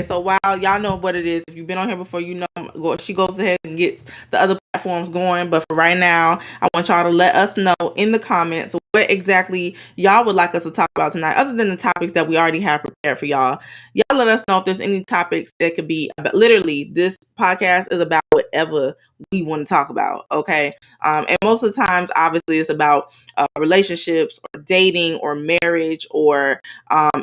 So while y'all know what it is, if you've been on here before, you know she goes ahead and gets the other platforms going. But for right now, I want y'all to let us know in the comments what exactly y'all would like us to talk about tonight, other than the topics that we already have prepared for y'all. Y'all let us know if there's any topics that could be about. Literally, this podcast is about whatever we want to talk about. Okay. And most of the times, obviously, it's about relationships or dating or marriage or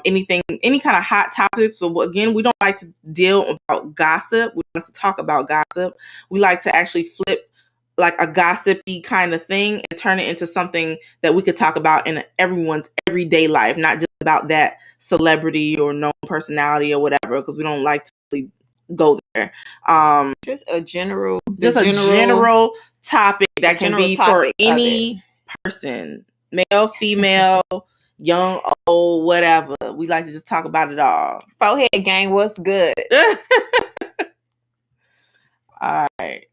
anything, any kind of hot topics. So again, we don't like to deal about gossip. We like to talk about gossip. We like to actually flip like a gossipy kind of thing and turn it into something that we could talk about in everyone's everyday life, not just about that celebrity or known personality or whatever, because we don't like to really go there. Just a general topic that can be for any person, male, female, young, old, whatever. We like to just talk about it all. Forehead gang, what's good? All right.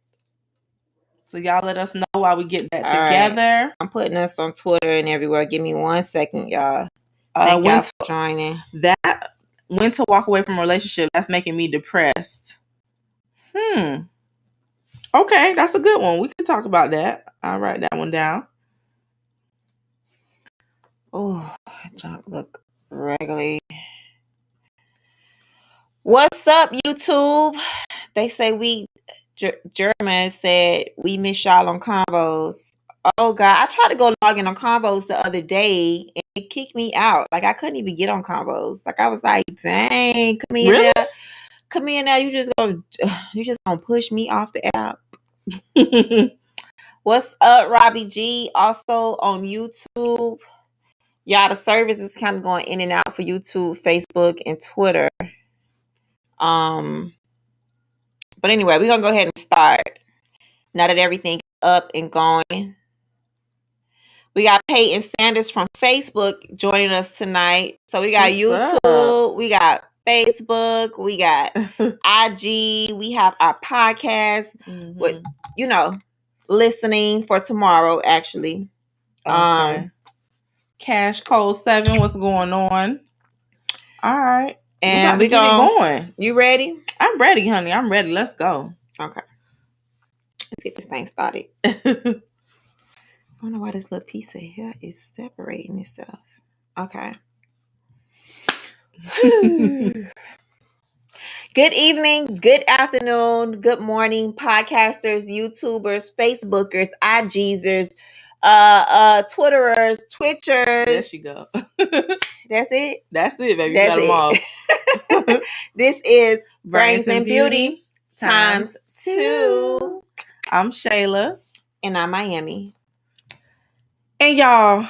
So y'all let us know while we get that together. Right. I'm putting us on Twitter and everywhere. Give me 1 second, y'all. Thank y'all for joining. When to walk away from a relationship, that's making me depressed. Okay, that's a good one. We can talk about that. I'll write that one down. Oh, I don't look regularly. What's up, YouTube? They say German said we miss y'all on Convoz. Oh God, I tried to go log in on Convoz the other day and it kicked me out. Like I couldn't even get on Convoz. Like I was like, dang, come in there. You just gonna push me off the app. What's up, Robbie G? Also on YouTube. Y'all, the service is kind of going in and out for YouTube, Facebook, and Twitter. But anyway, we're gonna go ahead and start. Now that everything is up and going. We got Peyton Sanders from Facebook joining us tonight. So we got YouTube, we got Facebook, we got IG, we have our podcast with, listening for tomorrow, actually. Okay. Cash Code 7, what's going on? All right. And we get it going. You ready? I'm ready, honey. I'm ready. Let's go. Okay. Let's get this thing started. I don't know why this little piece of hair is separating itself. Okay. Good evening, good afternoon, good morning, podcasters, YouTubers, Facebookers, IGsers, Twitterers, Twitchers. There she go. That's it? That's it, baby. That's you got them all. This is Brains and Beauty times 2. I'm Shayla. And I'm Miami. And y'all,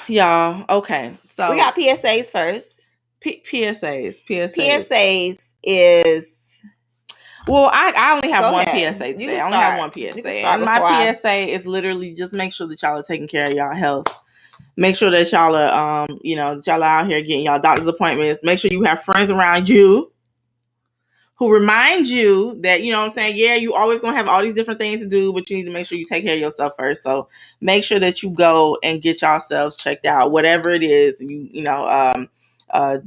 okay. So we got PSAs first. PSAs is... Well, I only have one PSA today. I only have one PSA. And my PSA is literally just make sure that y'all are taking care of y'all health. Make sure that y'all are, that y'all are out here getting y'all doctor's appointments. Make sure you have friends around you who remind you that, you know what I'm saying? Yeah, you always going to have all these different things to do, but you need to make sure you take care of yourself first. So make sure that you go and get yourselves checked out, whatever it is,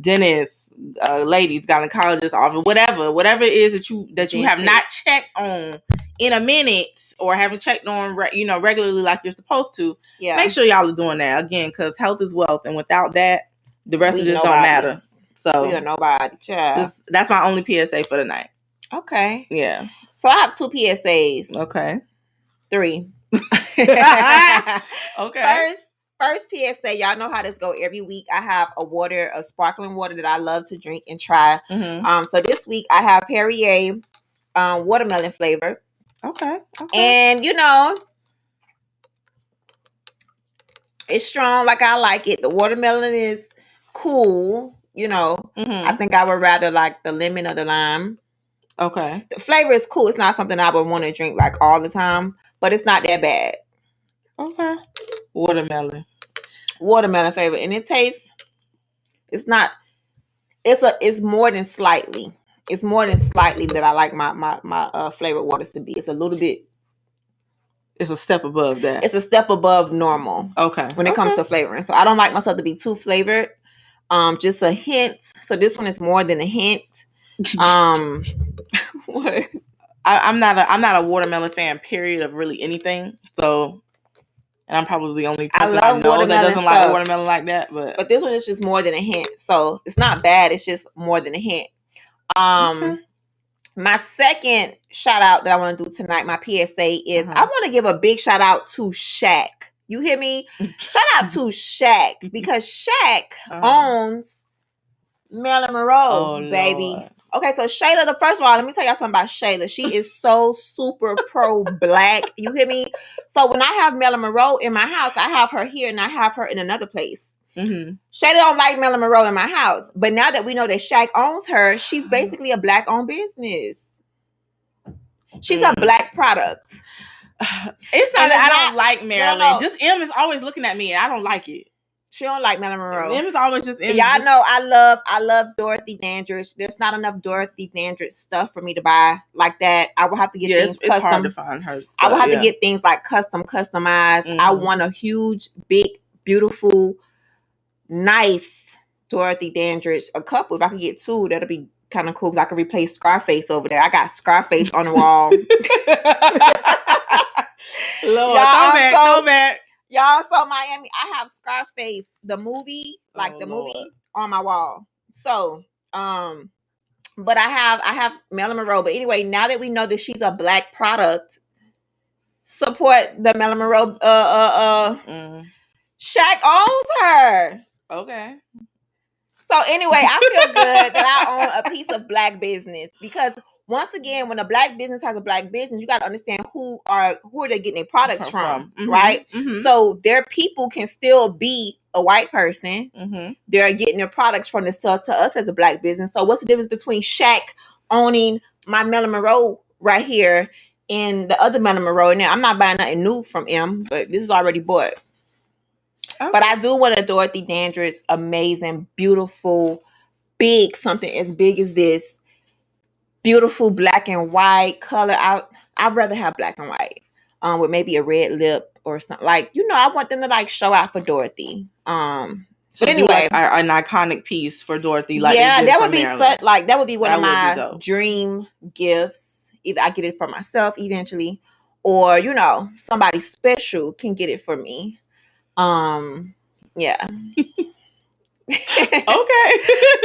dentist, ladies, gynecologist, office, whatever it is that you have not checked on in a minute or haven't checked on, regularly like you're supposed to. Yeah. Make sure y'all are doing that again, because health is wealth, and without that, the rest of this don't matter. So we are nobody. That's my only PSA for the night. Okay. Yeah. So I have 2 PSAs. Okay. 3. Okay. First PSA, y'all know how this go every week. I have a sparkling water that I love to drink and try. Mm-hmm. So this week I have Perrier watermelon flavor. Okay. And it's strong like I like it. The watermelon is cool. Mm-hmm. I think I would rather like the lemon or the lime. Okay. The flavor is cool. It's not something I would want to drink like all the time, but it's not that bad. Okay. Watermelon flavor, and it tastes. It's more than slightly. It's more than slightly that I like my flavored waters to be. It's a little bit. It's a step above that. It's a step above normal. Okay. When it comes to flavoring, so I don't like myself to be too flavored. Just a hint. So this one is more than a hint. What? I'm not a watermelon fan, period, of really anything. So, and I'm probably the only person I know that doesn't like watermelon like that. But this one is just more than a hint. So it's not bad. It's just more than a hint. okay. My second shout out that I want to do tonight, my PSA, is I want to give a big shout out to Shaq. You hear me? Shout out to Shaq, because Shaq owns Marilyn Monroe, baby. Lord. Okay, so Shayla, first of all, let me tell y'all something about Shayla. She is so super pro-black. You hear me? So when I have Marilyn Monroe in my house, I have her here and I have her in another place. Mm-hmm. Shayla don't like Marilyn Monroe in my house. But now that we know that Shaq owns her, she's basically a black-owned business. She's a black product. It's not that I don't like Marilyn. No. Just M is always looking at me and I don't like it. She don't like Marilyn Monroe. M is always just M. Y'all know I love Dorothy Dandridge. There's not enough Dorothy Dandridge stuff for me to buy like that. I will have to get things custom. It's hard to find her stuff, I will have to get things like customized. Mm-hmm. I want a huge, big, beautiful, nice Dorothy Dandridge. A couple. If I could get two, that'll be kind of cool, because I could replace Scarface over there. I got Scarface on the wall. Lord, so bad. Y'all saw Miami. I have Scarface, the movie, movie on my wall. So, but I have Marilyn Monroe. But anyway, now that we know that she's a black product, support the Marilyn Monroe. Shaq owns her. Okay. So anyway, I feel good that I own a piece of black business, because once again, when a black business has a black business, you got to understand who are they getting their products from, mm-hmm. right? Mm-hmm. So their people can still be a white person. Mm-hmm. They're getting their products from the sell to us as a black business. So what's the difference between Shaq owning my Marilyn Monroe right here and the other Marilyn Monroe? Now, I'm not buying nothing new from M, but this is already bought. Okay. But I do want a Dorothy Dandridge, amazing, beautiful, big, something as big as this. Beautiful black and white color. I'd rather have black and white, with maybe a red lip or something. Like, I want them to like show out for Dorothy. So anyway, an iconic piece for Dorothy. Like, that would be that would be one of my dream gifts. Either I get it for myself eventually, or somebody special can get it for me. Yeah. Okay.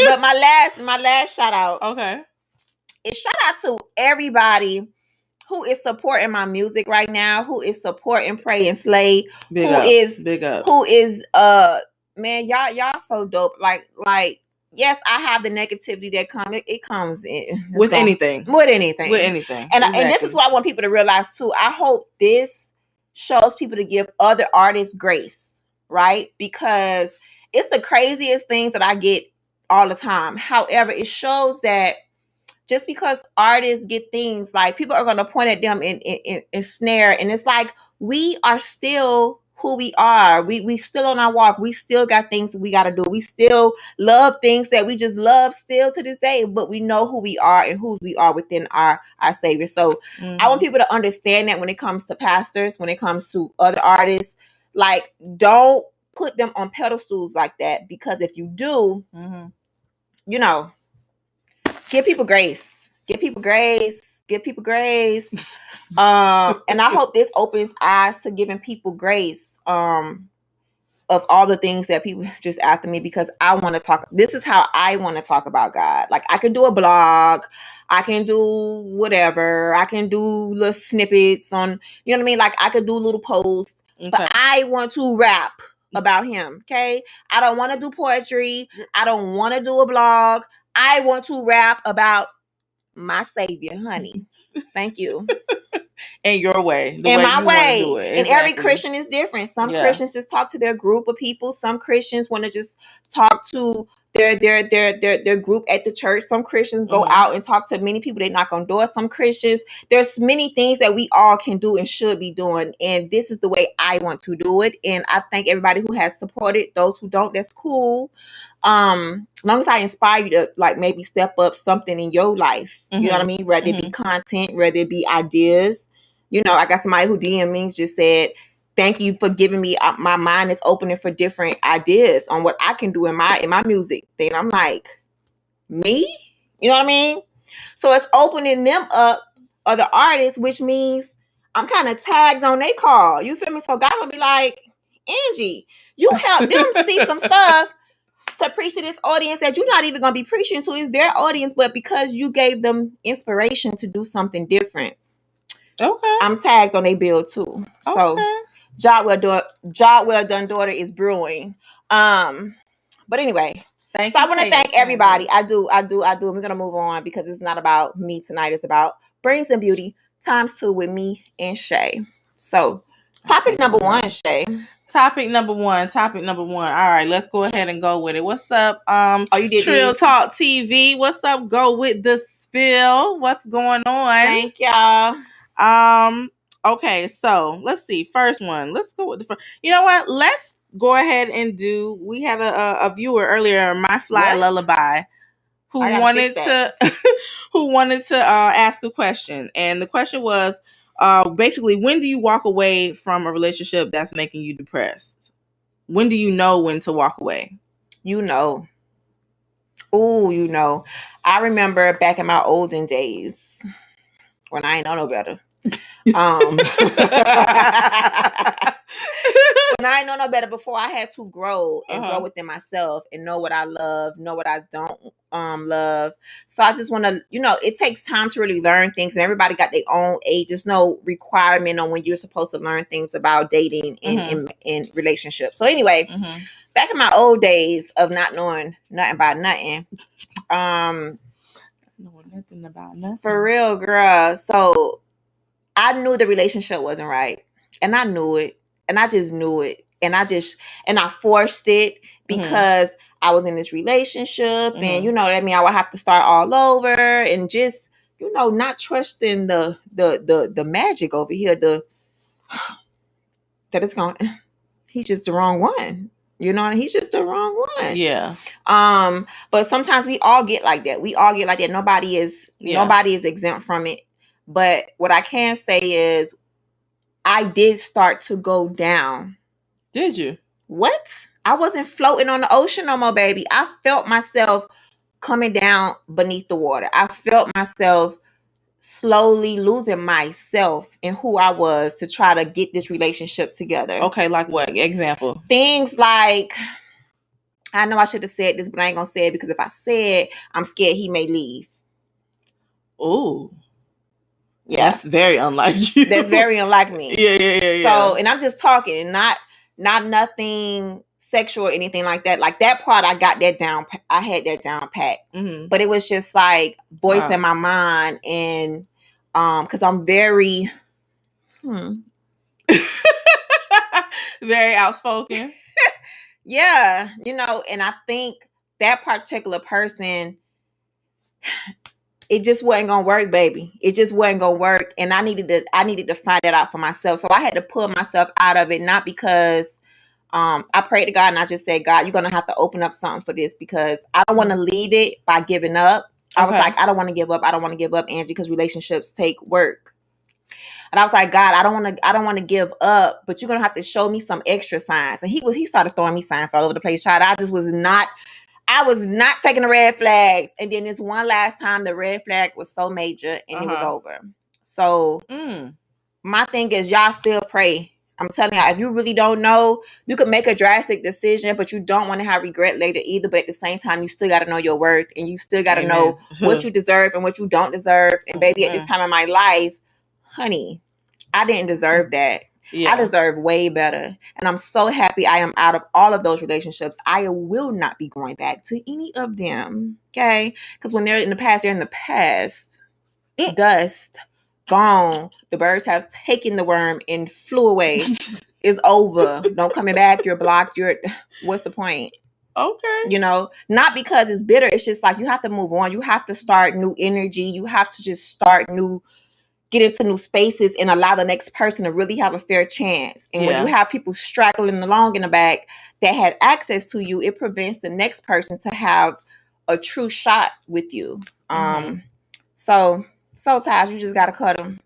But my last shout out. Okay. Is shout out to everybody who is supporting my music right now, who is supporting Pray and Slay, big ups. Who is man, y'all so dope. Like yes, I have the negativity that comes. It comes in with anything. And Exactly. And this is what I want people to realize too. I hope this shows people to give other artists grace, right? Because it's the craziest things that I get all the time. However, it shows that just because artists get things, like, people are going to point at them and snare. And it's like, we are still who we are. We still on our walk. We still got things we got to do. We still love things that we just love still to this day. But we know who we are and who we are within our Savior. So I want people to understand that when it comes to pastors, when it comes to other artists, like, don't put them on pedestals like that. Because if you do, give people grace. And I hope this opens eyes to giving people grace of all the things that people just after me, because I want to talk. This is how I want to talk about God. Like, I can do a blog. I can do whatever. I can do little snippets on, you know what I mean? Like, I could do little posts. Okay. But I want to rap about him, okay? I don't want to do poetry. I don't want to do a blog. I want to rap about my Savior, honey. Thank you. In your way. My way. Do it. Exactly. And every Christian is different. Some Christians just talk to their group of people. Some Christians want to just talk to their group at the church. Some Christians go out and talk to many people. They knock on doors. Some Christians, there's many things that we all can do and should be doing. And this is the way I want to do it. And I thank everybody who has supported. Those who don't, that's cool. As long as I inspire you to, like, maybe step up something in your life. You know what I mean? Whether it be content, whether it be ideas. I got somebody who DM me, just said, thank you for giving me, my mind is opening for different ideas on what I can do in my music. Then I'm like, me? You know what I mean? So it's opening them up, other artists, which means I'm kind of tagged on their call. You feel me? So God gonna be like, Angie, you help them see some stuff to preach to this audience that you're not even gonna be preaching to. Is their audience, but because you gave them inspiration to do something different. Okay. I'm tagged on their bill too. So Okay. job well done, daughter is brewing. But anyway. Thank So you, I want to Keri thank everybody. Hilson. I do. We're gonna move on because it's not about me tonight. It's about Brains and Beauty ×2 with me and Shay. So topic number one, Shay. Topic number one. All right, let's go ahead and go with it. What's up? You did Trill these? Talk TV. What's up? Go with the spill. What's going on? Thank y'all. Okay, so let's see. First one. Let's go with the first. You know what? Let's go ahead and do. We had a viewer earlier, My Fly Lullaby, who wanted to ask a question, and the question was basically, when do you walk away from a relationship that's making you depressed? When do you know when to walk away? You know. Oh, you know. I remember back in my olden days when I ain't know no better. When I know no better, before I had to grow and grow within myself and know what I love, know what I don't love. So I just want to, it takes time to really learn things, and everybody got their own age. There's no requirement on when you're supposed to learn things about dating and in relationships. So anyway, back in my old days of not knowing nothing about nothing, nothing about nothing. For real, girl. So I knew the relationship wasn't right, and I knew it, and I just knew it, and I forced it because I was in this relationship, and I mean, I would have to start all over, and just not trusting the magic over here, that it's going. He's just the wrong one. He's just the wrong one. Yeah. But sometimes we all get like that. Nobody is exempt from it. But what I can say is I did start to go down. Did you? What? I wasn't floating on the ocean no more, baby. I felt myself coming down beneath the water. I felt myself slowly losing myself and who I was to try to get this relationship together. Okay, like what? Example. Things like, I know I should have said this, but I ain't gonna say it because if I say it, I'm scared he may leave. Ooh. Yeah. That's very unlike you. That's very unlike me. Yeah. So, and I'm just talking, not nothing sexual or anything like that. Like that part, I got that down. I had that down pat. But it was just like voicing my mind, and because I'm very, very outspoken. Yeah, and I think that particular person, it just wasn't gonna work, baby. It just wasn't gonna work, and I needed to find that out for myself. So I had to pull myself out of it, not because I prayed to God and I just said, God, you're gonna have to open up something for this, because I don't want to leave it by giving up. I was like, I don't want to give up, Angie, because relationships take work. And I was like, God, I don't want to give up, but you're gonna have to show me some extra signs. And he started throwing me signs all over the place, child. I was not taking the red flags. And then this one last time, the red flag was so major and it was over. So my thing is, y'all still pray. I'm telling y'all, if you really don't know, you could make a drastic decision, but you don't want to have regret later either. But at the same time, you still got to know your worth, and you still got to know what you deserve and what you don't deserve. And baby, at this time in my life, honey, I didn't deserve that. Yeah. I deserve way better. And I'm so happy I am out of all of those relationships. I will not be going back to any of them. Okay? Because when they're in the past, they're in the past. Dust, gone. The birds have taken the worm and flew away. It's over. Don't coming back. You're blocked. What's the point? Okay. Not because it's bitter. It's just like you have to move on. You have to start new energy. You have to just get into new spaces and allow the next person to really have a fair chance. And when you have people straggling along in the back that had access to you, it prevents the next person to have a true shot with you. So Taj, you just got to cut them.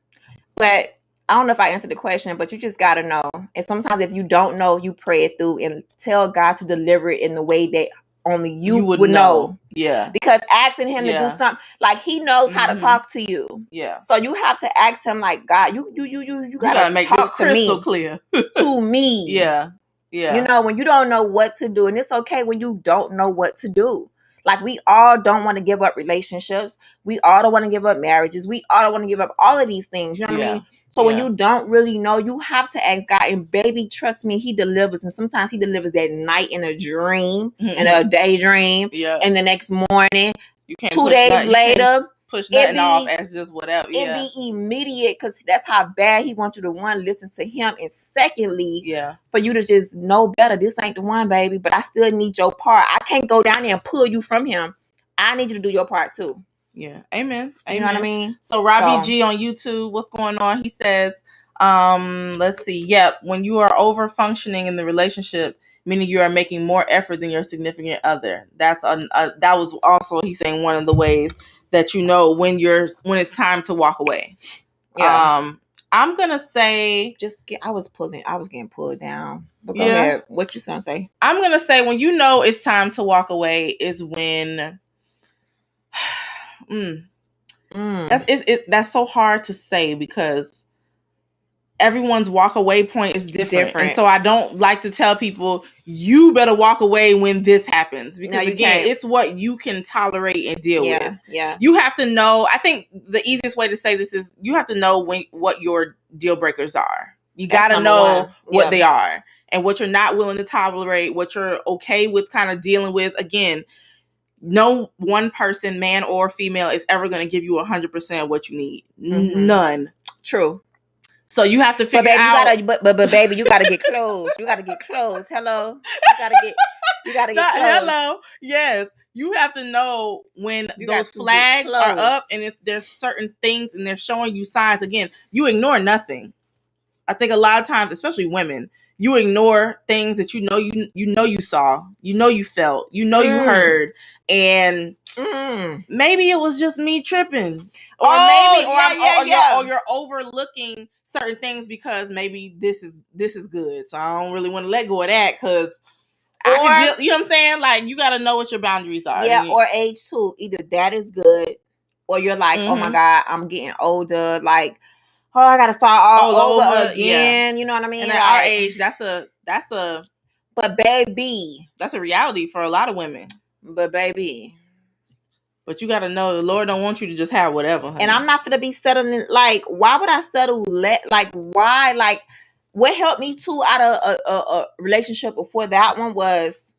But I don't know if I answered the question, but you just got to know. And sometimes if you don't know, you pray it through and tell God to deliver it in the way that only you would know. Yeah. Because asking him to do something, like he knows how to talk to you. Yeah. So you have to ask him, like, God, you gotta make talk this crystal to me. clear. To me. Yeah. Yeah. You know, when you don't know what to do, and it's okay when you don't know what to do. Like, we all don't want to give up relationships. We all don't want to give up marriages. We all don't want to give up all of these things. You know what I mean? So when you don't really know, you have to ask God. And baby, trust me, he delivers. And sometimes he delivers that night in a dream, in a daydream. Yeah. And the next morning, you can't 2 days later, push nothing off as just whatever. It be immediate, because that's how bad he wants you to, one, listen to him, and secondly, for you to just know better. This ain't the one, baby, but I still need your part. I can't go down there and pull you from him. I need you to do your part too. Yeah. Amen. You know what I mean? So Robbie G on YouTube, what's going on? He says, let's see. Yep. When you are over functioning in the relationship, meaning you are making more effort than your significant other. That was also, he's saying, one of the ways that you know when it's time to walk away. Yeah. I'm gonna say I was getting pulled down. But go ahead. What you gonna say? I'm gonna say when you know it's time to walk away is when that's so hard to say, because everyone's walk away point is different. And so I don't like to tell people you better walk away when this happens, because again, it's what you can tolerate and deal with. Yeah. You have to know. I think the easiest way to say this is you have to know what your deal breakers are. You got to know what they are and what you're not willing to tolerate, what you're okay with kind of dealing with. Again, no one person, man or female, is ever going to give you 100% of what you need. None. True. So you have to figure out. But baby, you gotta get close. You gotta get close. Hello. You gotta get close. Hello. Yes. You have to know when those flags are up, and there's certain things and they're showing you signs. Again, you ignore nothing. I think a lot of times, especially women, you ignore things that you know you saw, you felt, you heard, and maybe it was just me tripping, or you're overlooking certain things because maybe this is good, so I don't really want to let go of that, because I can deal, you know what I'm saying? Like, you got to know what your boundaries are. Yeah, or age too. Either that is good, or you're like, oh my God, I'm getting older. Like, oh, I got to start all over again. Yeah. You know what I mean? And at our age, that's a. But baby, that's a reality for a lot of women. But baby. But you got to know the Lord don't want you to just have whatever. Honey. And I'm not going to be settling. Like, why would I settle? Why? Like, what helped me too out of a relationship before that one was,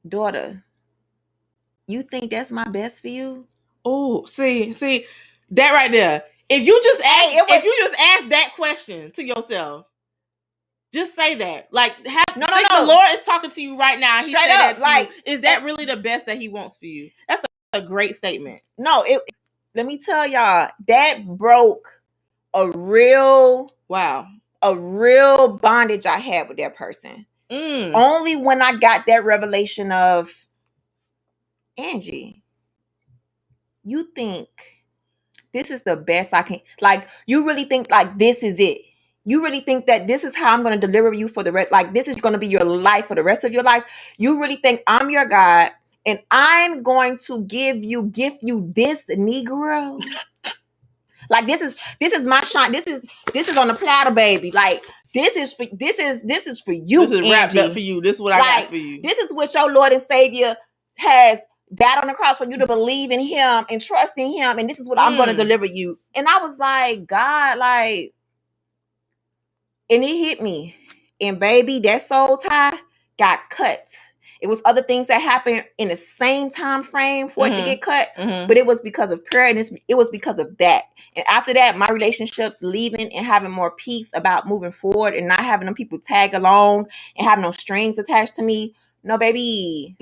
daughter, you think that's my best for you? Oh, see that right there. If you just ask that question to yourself, just say that. Like, no. The Lord is talking to you right now. He said that to you. Is that really the best that He wants for you? That's a great statement. No, let me tell y'all, that broke a real bondage I had with that person. Only when I got that revelation of, Angie, you think this is the best I can, like, you really think like this is it? You really think that this is how I'm going to deliver you for the rest? Like, this is going to be your life for the rest of your life? You really think I'm your God and I'm going to gift you this Negro? Like, this is my shine. This is on the platter, baby. Like, this is for you. This is wrapped up for you. This is what I got for you. This is what your Lord and Savior has died on the cross for you to believe in Him and trust in Him. And this is what I'm going to deliver you. And I was like, God, like, and it hit me. And baby, that soul tie got cut. It was other things that happened in the same time frame for it to get cut. But it was because of prayer, and it was because of that. And after that, my relationships leaving and having more peace about moving forward and not having them people tag along and having no strings attached to me. No, baby,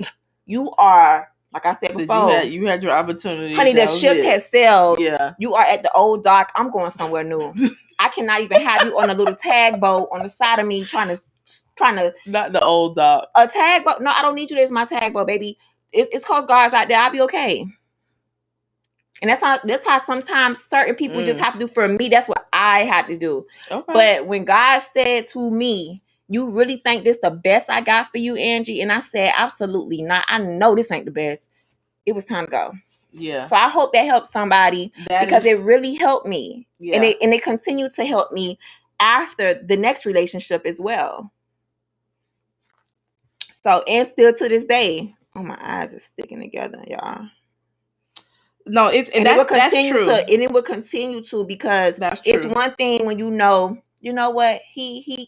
you are, like I said before, you had your opportunity. Honey, the ship has sailed. Yeah. You are at the old dock. I'm going somewhere new. I cannot even have you on a little tag boat on the side of me trying to not the old dock. A tag boat. No, I don't need you as my tag boat, baby. It's Coast Guards out there. I'll be okay. And that's how sometimes certain people just have to do. For me, that's what I had to do. Okay. But when God said to me, you really think this the best I got for you, Angie? And I said, absolutely not. I know this ain't the best. It was time to go. Yeah. So I hope that helps somebody because it really helped me. Yeah. And it continued to help me after the next relationship as well. So, and still to this day, oh, my eyes are sticking together, y'all. No, that's true. And it will continue to, because it's one thing when you know what, he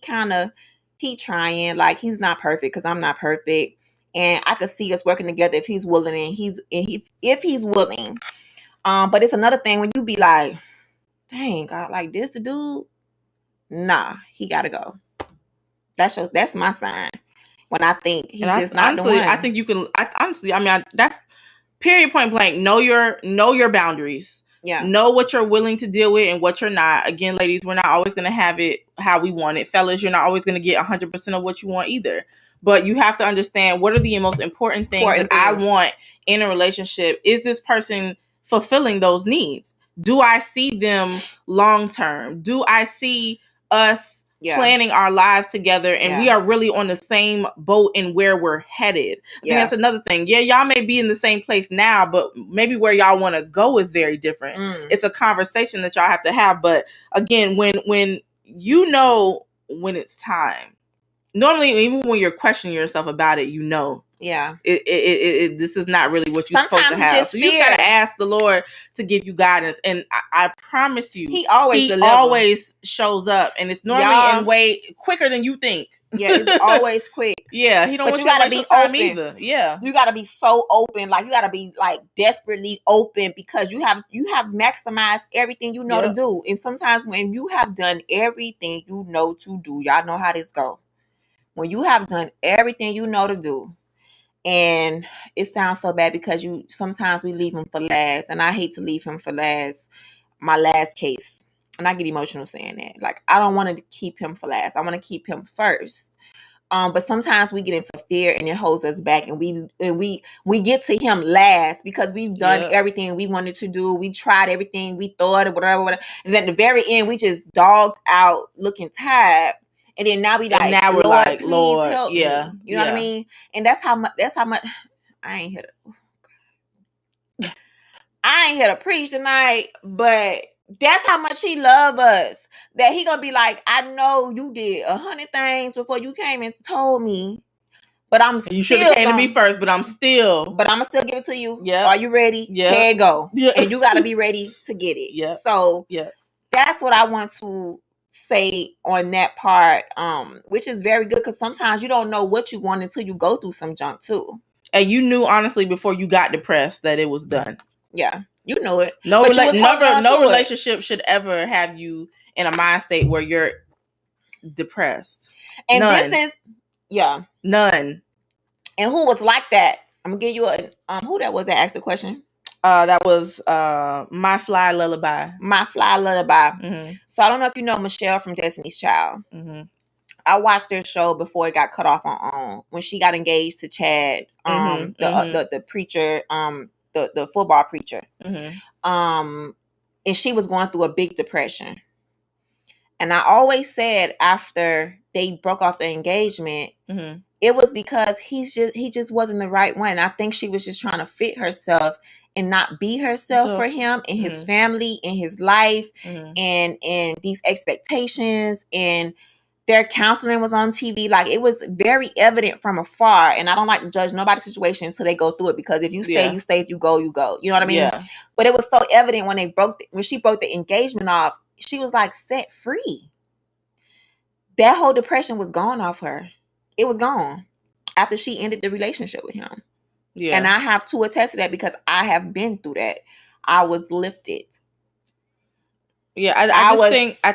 trying, like, he's not perfect because I'm not perfect, and I could see us working together if he's willing, if he's willing. But it's another thing when you be like, dang, God, like this the dude? Nah, he gotta go. That's my sign. When I think he's just not the one. I think you can. Honestly, I mean, that's period, point blank. Know your boundaries. Yeah. Know what you're willing to deal with and what you're not. Again, ladies, we're not always going to have it how we want it. Fellas, you're not always going to get 100% of what you want either. But you have to understand, what are the most important things that I want in a relationship? Is this person fulfilling those needs? Do I see them long term? Do I see us planning our lives together, and we are really on the same boat in where we're headed? I think that's another thing. Yeah, y'all may be in the same place now, but maybe where y'all want to go is very different. It's a conversation that y'all have to have. But again, when you know when it's time, normally even when you're questioning yourself about it, you know. Yeah. This is not really what you're supposed to have. So you just gotta ask the Lord to give you guidance. And I promise you, He always shows up, and it's normally in way quicker than you think. Yeah, it's always quick. Yeah, He don't want you to waste your time either. Yeah. You gotta be so open. Like, you gotta be like desperately open, because you have maximized everything you know to do. And sometimes when you have done everything you know to do, y'all know how this go. When you have done everything you know to do, and it sounds so bad because sometimes we leave him for last, and I hate to leave him for last. My last case, and I get emotional saying that. Like, I don't want to keep him for last. I want to keep him first. But sometimes we get into fear, and it holds us back, and we get to him last because we've done everything we wanted to do. We tried everything we thought, or whatever. And at the very end, we just dogged out, looking tired. And then now we're like, Lord, help me. You know what I mean? And that's how much. I ain't here to preach tonight, but that's how much He love us. That He gonna be like, I know you did 100 things before you came and told me, but you should have came to me first. But I'm gonna still give it to you. Yeah. Are you ready? Yeah. Here you go. Yeah. And you gotta be ready to get it. Yeah. So that's what I want to say on that part, which is very good, because sometimes you don't know what you want until you go through some junk too. And you knew honestly before you got depressed that it was done. Yeah, you know it. No relationship should ever have you in a mind state where you're depressed. And none. This is none. And who was like that? I'm gonna give you who that was that asked the question. That was My Fly Lullaby. My Fly Lullaby. Mm-hmm. So I don't know if you know Michelle from Destiny's Child. Mm-hmm. I watched their show before it got cut off on when she got engaged to Chad, the preacher, the football preacher. Mm-hmm. And she was going through a big depression. And I always said after they broke off the engagement, mm-hmm. it was because he just wasn't the right one. I think she was just trying to fit herself and not be herself for him and his mm-hmm. family and his life mm-hmm. and these expectations, and their counseling was on TV. Like, it was very evident from afar. And I don't like to judge nobody's situation until they go through it, because if you stay, you stay. If you go, you go. You know what I mean? Yeah. But it was so evident when she broke the engagement off. She was like set free. That whole depression was gone off her. It was gone after she ended the relationship with him. Yeah. And I have to attest to that because I have been through that. I was lifted. Yeah, I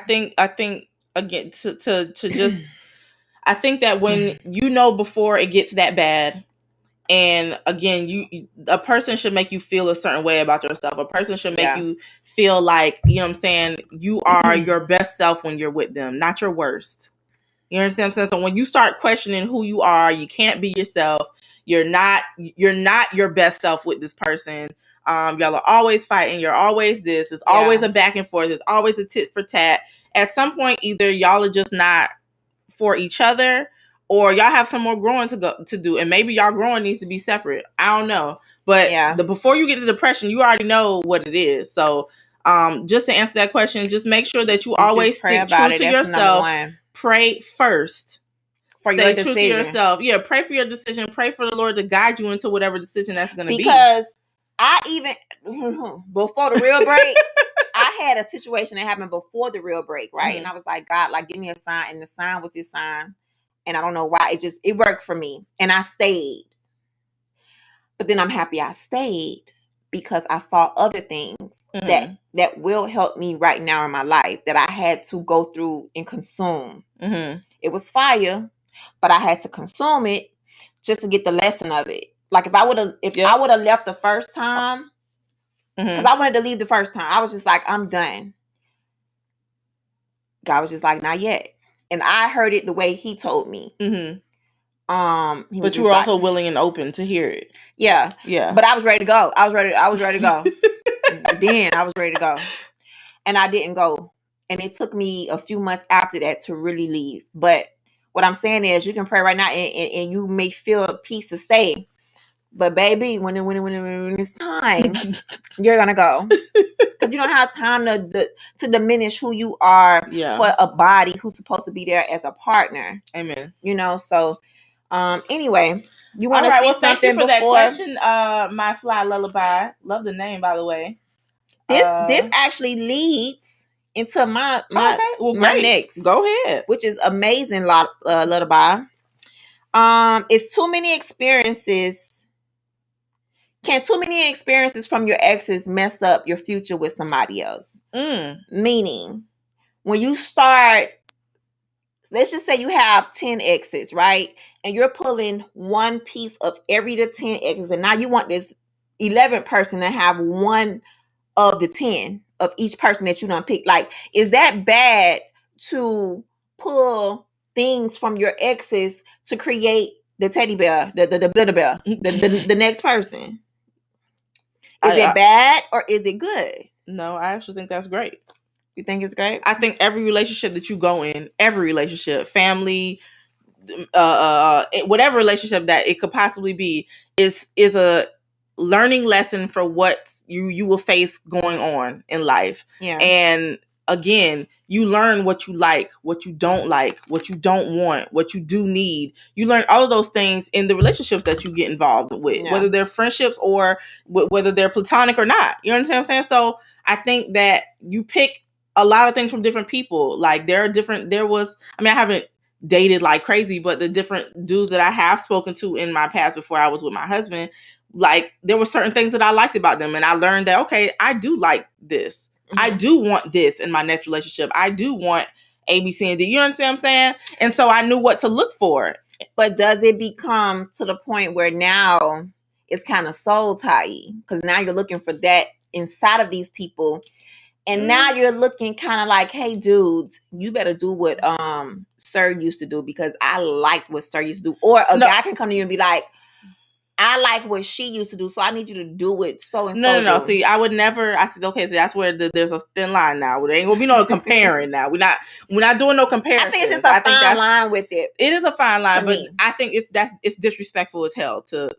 think again to just I think that when you know before it gets that bad, and again, a person should make you feel a certain way about yourself. A person should make you feel like, you know what I'm saying, you are your best self when you're with them, not your worst. You understand what I'm saying? So when you start questioning who you are, you can't be yourself. You're not your best self with this person. Y'all are always fighting. You're always this. It's always a back and forth. It's always a tit for tat. At some point, either y'all are just not for each other, or y'all have some more growing to do, and maybe y'all growing needs to be separate. I don't know, but before you get to depression, you already know what it is. So just to answer that question, just make sure that you always stay true to yourself. Pray first. Stay true to yourself. Yeah, pray for your decision. Pray for the Lord to guide you into whatever decision that's going to be. Because I even before the real break, I had a situation that happened before the real break, right? Mm-hmm. And I was like, God, like, give me a sign. And the sign was this sign. And I don't know why. It worked for me. And I stayed. But then I'm happy I stayed because I saw other things that will help me right now in my life that I had to go through and consume. Mm-hmm. It was fire, but I had to consume it just to get the lesson of it. Like if I would have left the first time, because I wanted to leave the first time, I was just like, I'm done. God was just like, not yet. And I heard it the way he told me. Mm-hmm. But you were also willing and open to hear it. Yeah. Yeah. But I was ready to go. I was ready to go. Then I was ready to go. And I didn't go. And it took me a few months after that to really leave. But what I'm saying is you can pray right now and you may feel a peace to stay. But baby, when it's time, you're going to go. Because you don't have time to diminish who you are for a body who's supposed to be there as a partner. Amen. You know, so anyway, you want to see something thank you for before that question, My Fly Lullaby. Love the name, by the way. This actually leads into my next. Go ahead. Which is amazing lullaby. It's too many experiences. Can too many experiences from your exes mess up your future with somebody else? Meaning, when you start, let's just say you have 10 exes, right? And you're pulling one piece of every the 10 exes, and now you want this 11th person to have one of the 10 of each person that you done picked. Like, is that bad to pull things from your exes to create the teddy bear, the glitter bear, the next person? Is it bad or is it good? No, I actually think that's great. You think it's great? I think every relationship that you go in, every relationship, family, whatever relationship that it could possibly be, is a learning lesson for what you will face going on in life. Yeah. And again, you learn what you like, what you don't like, what you don't want, what you do need. You learn all of those things in the relationships that you get involved with, whether they're friendships or whether they're platonic or not. You understand what I'm saying? So I think that you pick a lot of things from different people. Like I haven't dated like crazy, but the different dudes that I have spoken to in my past before I was with my husband, like there were certain things that I liked about them. And I learned that, okay, I do like this. Mm-hmm. I do want this in my next relationship. I do want A, B, C, and D. You understand what I'm saying? And so I knew what to look for. But does it become to the point where now it's kind of soul tie-y? Because now you're looking for that inside of these people. And now you're looking kind of like, hey, dudes, you better do what Sir used to do because I liked what Sir used to do. Or a guy can come to you and be like, I like what she used to do, so I need you to do it so and so. No. See, I would never. I said, okay, so that's where there's a thin line now. There ain't gonna be no comparing now. We're not doing no comparison. I think it's just a fine line with it. It is a fine line, but I think it's disrespectful as hell to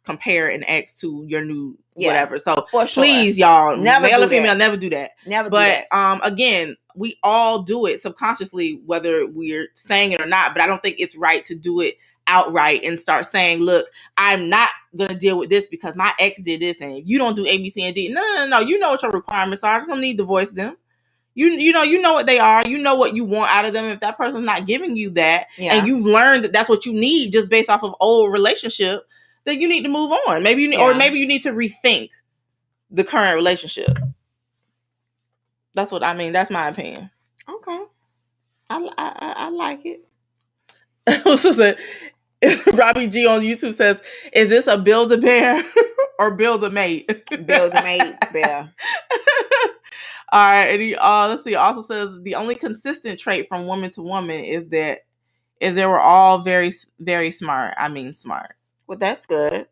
compare an ex to your new whatever. So please, y'all, never male or female, never do that. Never do that. Again, we all do it subconsciously, whether we're saying it or not. But I don't think it's right to do it outright and start saying, look, I'm not going to deal with this because my ex did this and if you don't do A, B, C, and D. No. You know what your requirements are. I don't need to voice them. You know what they are. You know what you want out of them. If that person's not giving you that and you've learned that that's what you need just based off of old relationship, then you need to move on. Maybe you need to rethink the current relationship. That's what I mean. That's my opinion. Okay. I like it. Robbie G on YouTube says, is this a build a bear or build a mate? Build a mate bear. All right. And he let's see. Also says the only consistent trait from woman to woman is they were all very, very smart. I mean, smart. Well, that's good.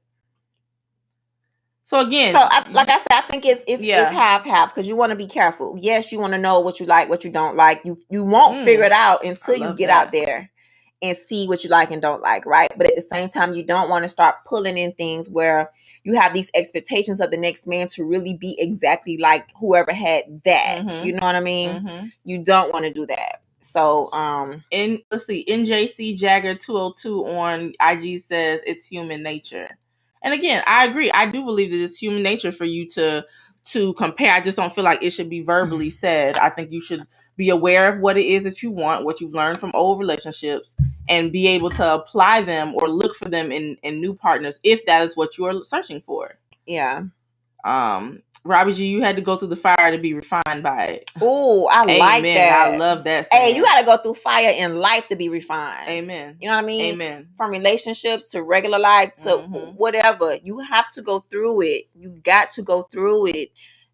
So again, like I said, I think it's half because you want to be careful. Yes, you want to know what you like, what you don't like. You won't figure it out until you get out there. and see what you like and don't like, right? But at the same time, you don't want to start pulling in things where you have these expectations of the next man to really be exactly like whoever had that. Mhm. You know what I mean? Mhm. You don't want to do that. So, let's see, NJC Jagger 202 on IG says it's human nature. And again, I agree. I do believe that it's human nature for you to compare. I just don't feel like it should be verbally said. I think you should be aware of what it is that you want, what you've learned from old relationships, and be able to apply them or look for them in new partners if that is what you're searching for. yeah. Robbie G, you had to go through the fire to be refined by it. Oh, I like Amen. that. I love that Hey, saying. you got to go through fire in life to be refined. Amen. You know what I mean? Amen. From relationships to regular life to whatever. You have to go through it. You got to go through it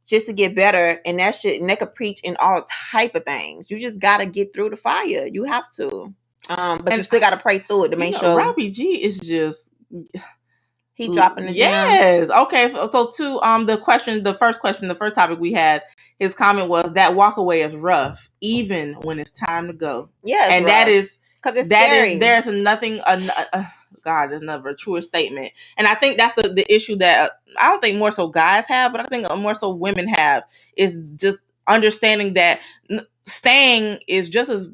just to get better. And that shit, and they could preach in all type of things. You just got to get through the fire. You have to. But you still got to pray through it to make sure. Robbie G is just... He dropping the gems. Yes. Okay. So to the first topic we had, his comment was that walk away is rough, even when it's time to go. Yeah, and rough. that is because it's scary. There's nothing. God, there's never a truer statement. And I think that's the issue that I don't think more so guys have, but I think more so women have, is just understanding that staying is just as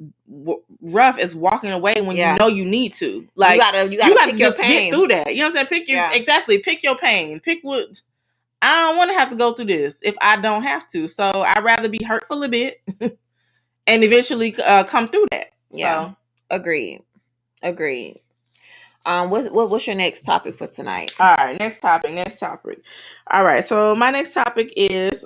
rough as walking away when you know you need to. Like you gotta pick just your pain. Get through that. You know what I'm saying? Pick your pain. Pick what. I don't want to have to go through this if I don't have to. So I'd rather be hurtful a bit and eventually come through that. Yeah. So. Agreed. What's your next topic for tonight? All right, next topic. All right, so my next topic is...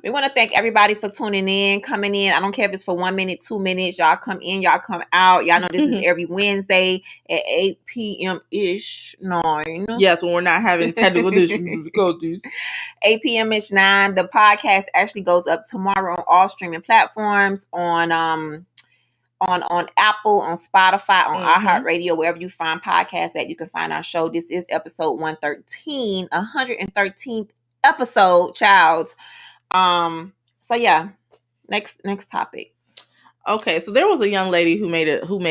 We want to thank everybody for tuning in, coming in. I don't care if it's for 1 minute, 2 minutes. Y'all come in, y'all come out. Y'all know this is every Wednesday at 8 p.m.-ish, 9. Yes, when we're not having technical difficulties. 8 p.m.-ish, 9. The podcast actually goes up tomorrow on all streaming platforms, on Apple, on Spotify, on iHeartRadio, wherever you find podcasts at, you can find our show. This is episode 113, 113th episode, child. So yeah, next topic. Okay, so there was a young lady who made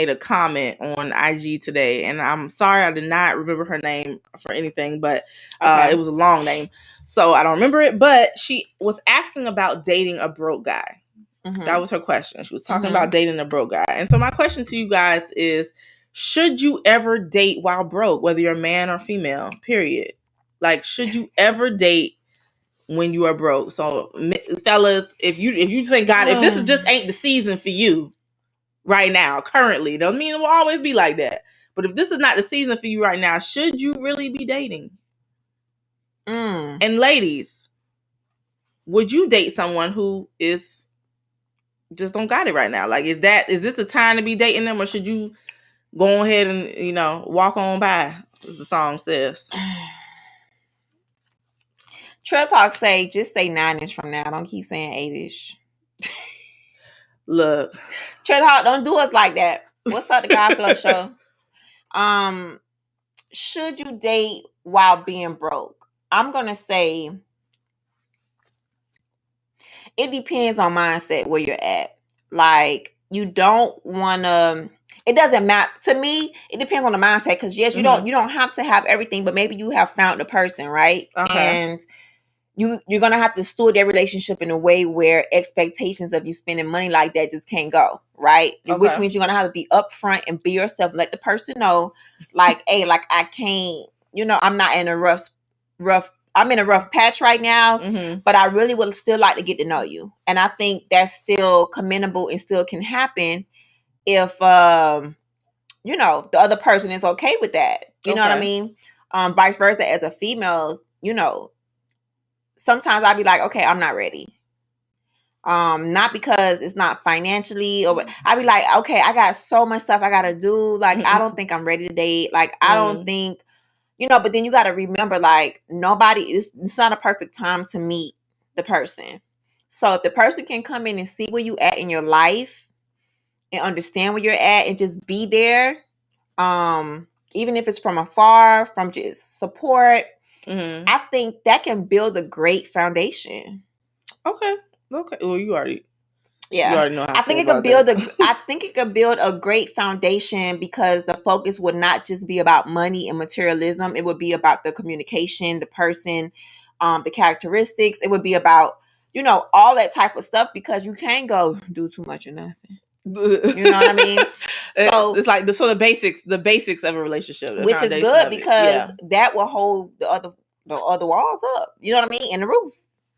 a comment on IG today, and I'm sorry I did not remember her name for anything, but it was a long name, so I don't remember it. But she was asking about dating a broke guy. That was her question. She was talking about dating a broke guy. And so my question to you guys is, should you ever date while broke, whether you're a man or female, period? Like, should you ever date when you are broke? So fellas, if you say, God, if this just ain't the season for you right now, currently, don't mean it will always be like that. But if this is not the season for you right now, should you really be dating? And ladies, would you date someone who is just don't got it right now? Like, is this the time to be dating them, or should you go ahead and walk on by, as the song says? Trail Talk say, just say 9-ish from now. Don't keep saying 8-ish. Look, Trail Talk, don't do us like that. What's up, the God Flow Show? Should you date while being broke? I'm gonna say it depends on mindset where you're at. Like, you don't want to... It doesn't matter to me. It depends on the mindset, because yes, you don't have to have everything, but maybe you have found the person, right? And you're gonna have to steward that relationship in a way where expectations of you spending money like that just can't go, right? Which means you're gonna have to be upfront and be yourself. Let the person know, like, hey, like, I can't. I'm not in a rough. I'm in a rough patch right now, but I really would still like to get to know you. And I think that's still commendable and still can happen if, the other person is okay with that. You know what I mean? Vice versa, as a female, sometimes I'll be like, okay, I'm not ready. Not because it's not financially, or I'll be like, okay, I got so much stuff I got to do. Like, I don't think I'm ready to date. Like, I don't think... but then you got to remember, like, it's not a perfect time to meet the person. So if the person can come in and see where you at in your life and understand where you're at and just be there, even if it's from afar, from just support, I think that can build a great foundation. Okay. Well, you already... Yeah. You already know how I think it could build I think it could build a great foundation because the focus would not just be about money and materialism. It would be about the communication, the person, the characteristics. It would be about, all that type of stuff because you can't go do too much of nothing. You know what I mean? So it's like the basics of a relationship, which is good because that will hold the other walls up. You know what I mean? And the roof.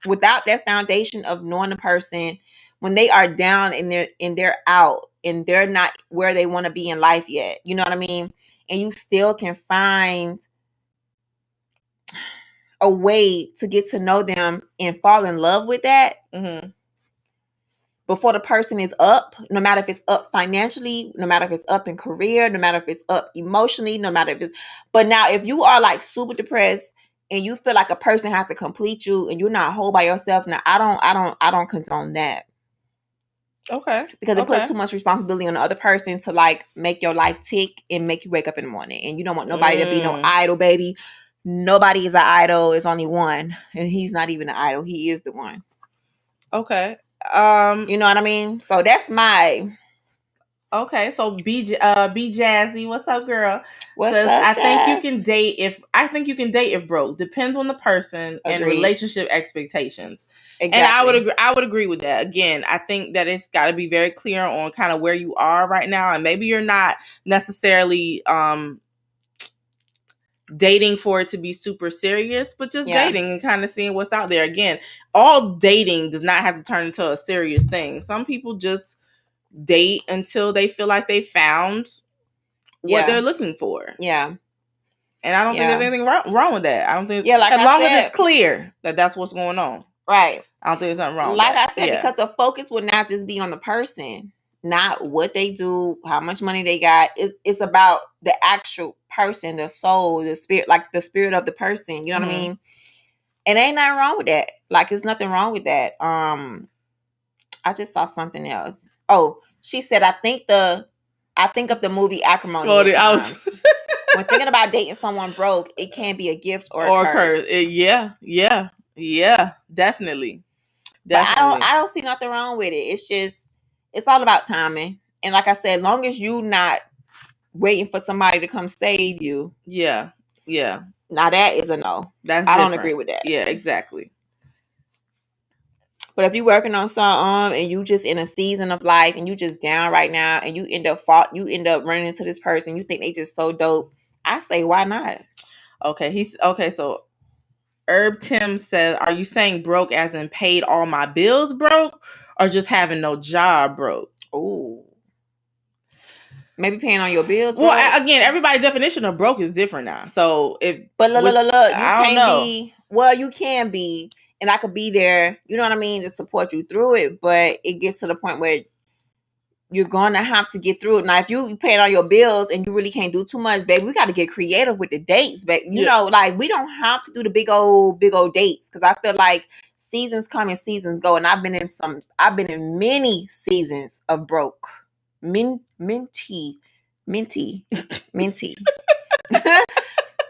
Without that foundation of knowing the person, when they are down and they're out and they're not where they want to be in life yet, you know what I mean? And you still can find a way to get to know them and fall in love with that. Mm-hmm. Before the person is up, no matter if it's up financially, no matter if it's up in career, no matter if it's up emotionally, no matter if it's, but now if you are like super depressed and you feel like a person has to complete you and you're not whole by yourself, now I don't condone that. Okay. Because it puts too much responsibility on the other person to like make your life tick and make you wake up in the morning. And you don't want nobody to be no idol, baby. Nobody is an idol. It's only one. And he's not even an idol. He is the one. Okay. You know what I mean? So that's my... Okay, so B Jazzy, what's up, girl? What's up, I think you can date if broke. Depends on the person and relationship expectations. Exactly. And I would agree with that. Again, I think that it's got to be very clear on kind of where you are right now, and maybe you're not necessarily dating for it to be super serious, but just dating and kind of seeing what's out there. Again, all dating does not have to turn into a serious thing. Some people just date until they feel like they found what they're looking for. Yeah. And I don't think there's anything wrong with that. I don't think like as long as it's clear that that's what's going on. Right. I don't think there's something wrong like with that. I said, because the focus would not just be on the person, not what they do, how much money they got. It's about the actual person, the soul, the spirit, like the spirit of the person. You know what I mean? And ain't nothing wrong with that. Like, there's nothing wrong with that. I just saw something else. Oh, she said, I think of the movie Acrimony. When thinking about dating someone broke, it can be a gift or a curse. Yeah, definitely. But I don't see nothing wrong with it. It's all about timing. And like I said, long as you not waiting for somebody to come save you. Yeah. Now that is a no. I don't agree with that. Yeah, exactly. But if you're working on something and you just in a season of life and you just down right now and you end up running into this person, you think they just so dope, I say, why not? Okay, so Herb Tim says, are you saying broke as in paid all my bills broke or just having no job broke? Ooh. Maybe paying on your bills. Well, again, everybody's definition of broke is different now. So you can be, and I could be there, you know what I mean, to support you through it. But it gets to the point where you're gonna have to get through it. Now, if you paying all your bills and you really can't do too much, baby, we got to get creative with the dates, baby. You know, like we don't have to do the big old dates because I feel like seasons come and seasons go, and I've been in many seasons of broke. Minty. You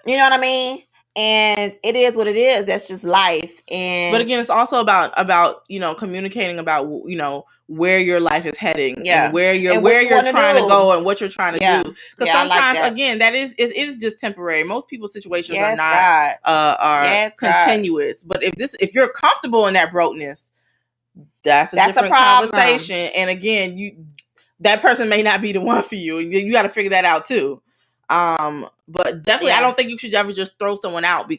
know what I mean? And it is what it is. That's just life. But again, it's also about communicating about where your life is heading and where you're trying to go and what you're trying to do. Because sometimes, again, it is just temporary. Most people's situations are not continuous. But if you're comfortable in that brokenness, that's a different conversation. And again, that person may not be the one for you. You got to figure that out too. But definitely, I don't think you should ever just throw someone out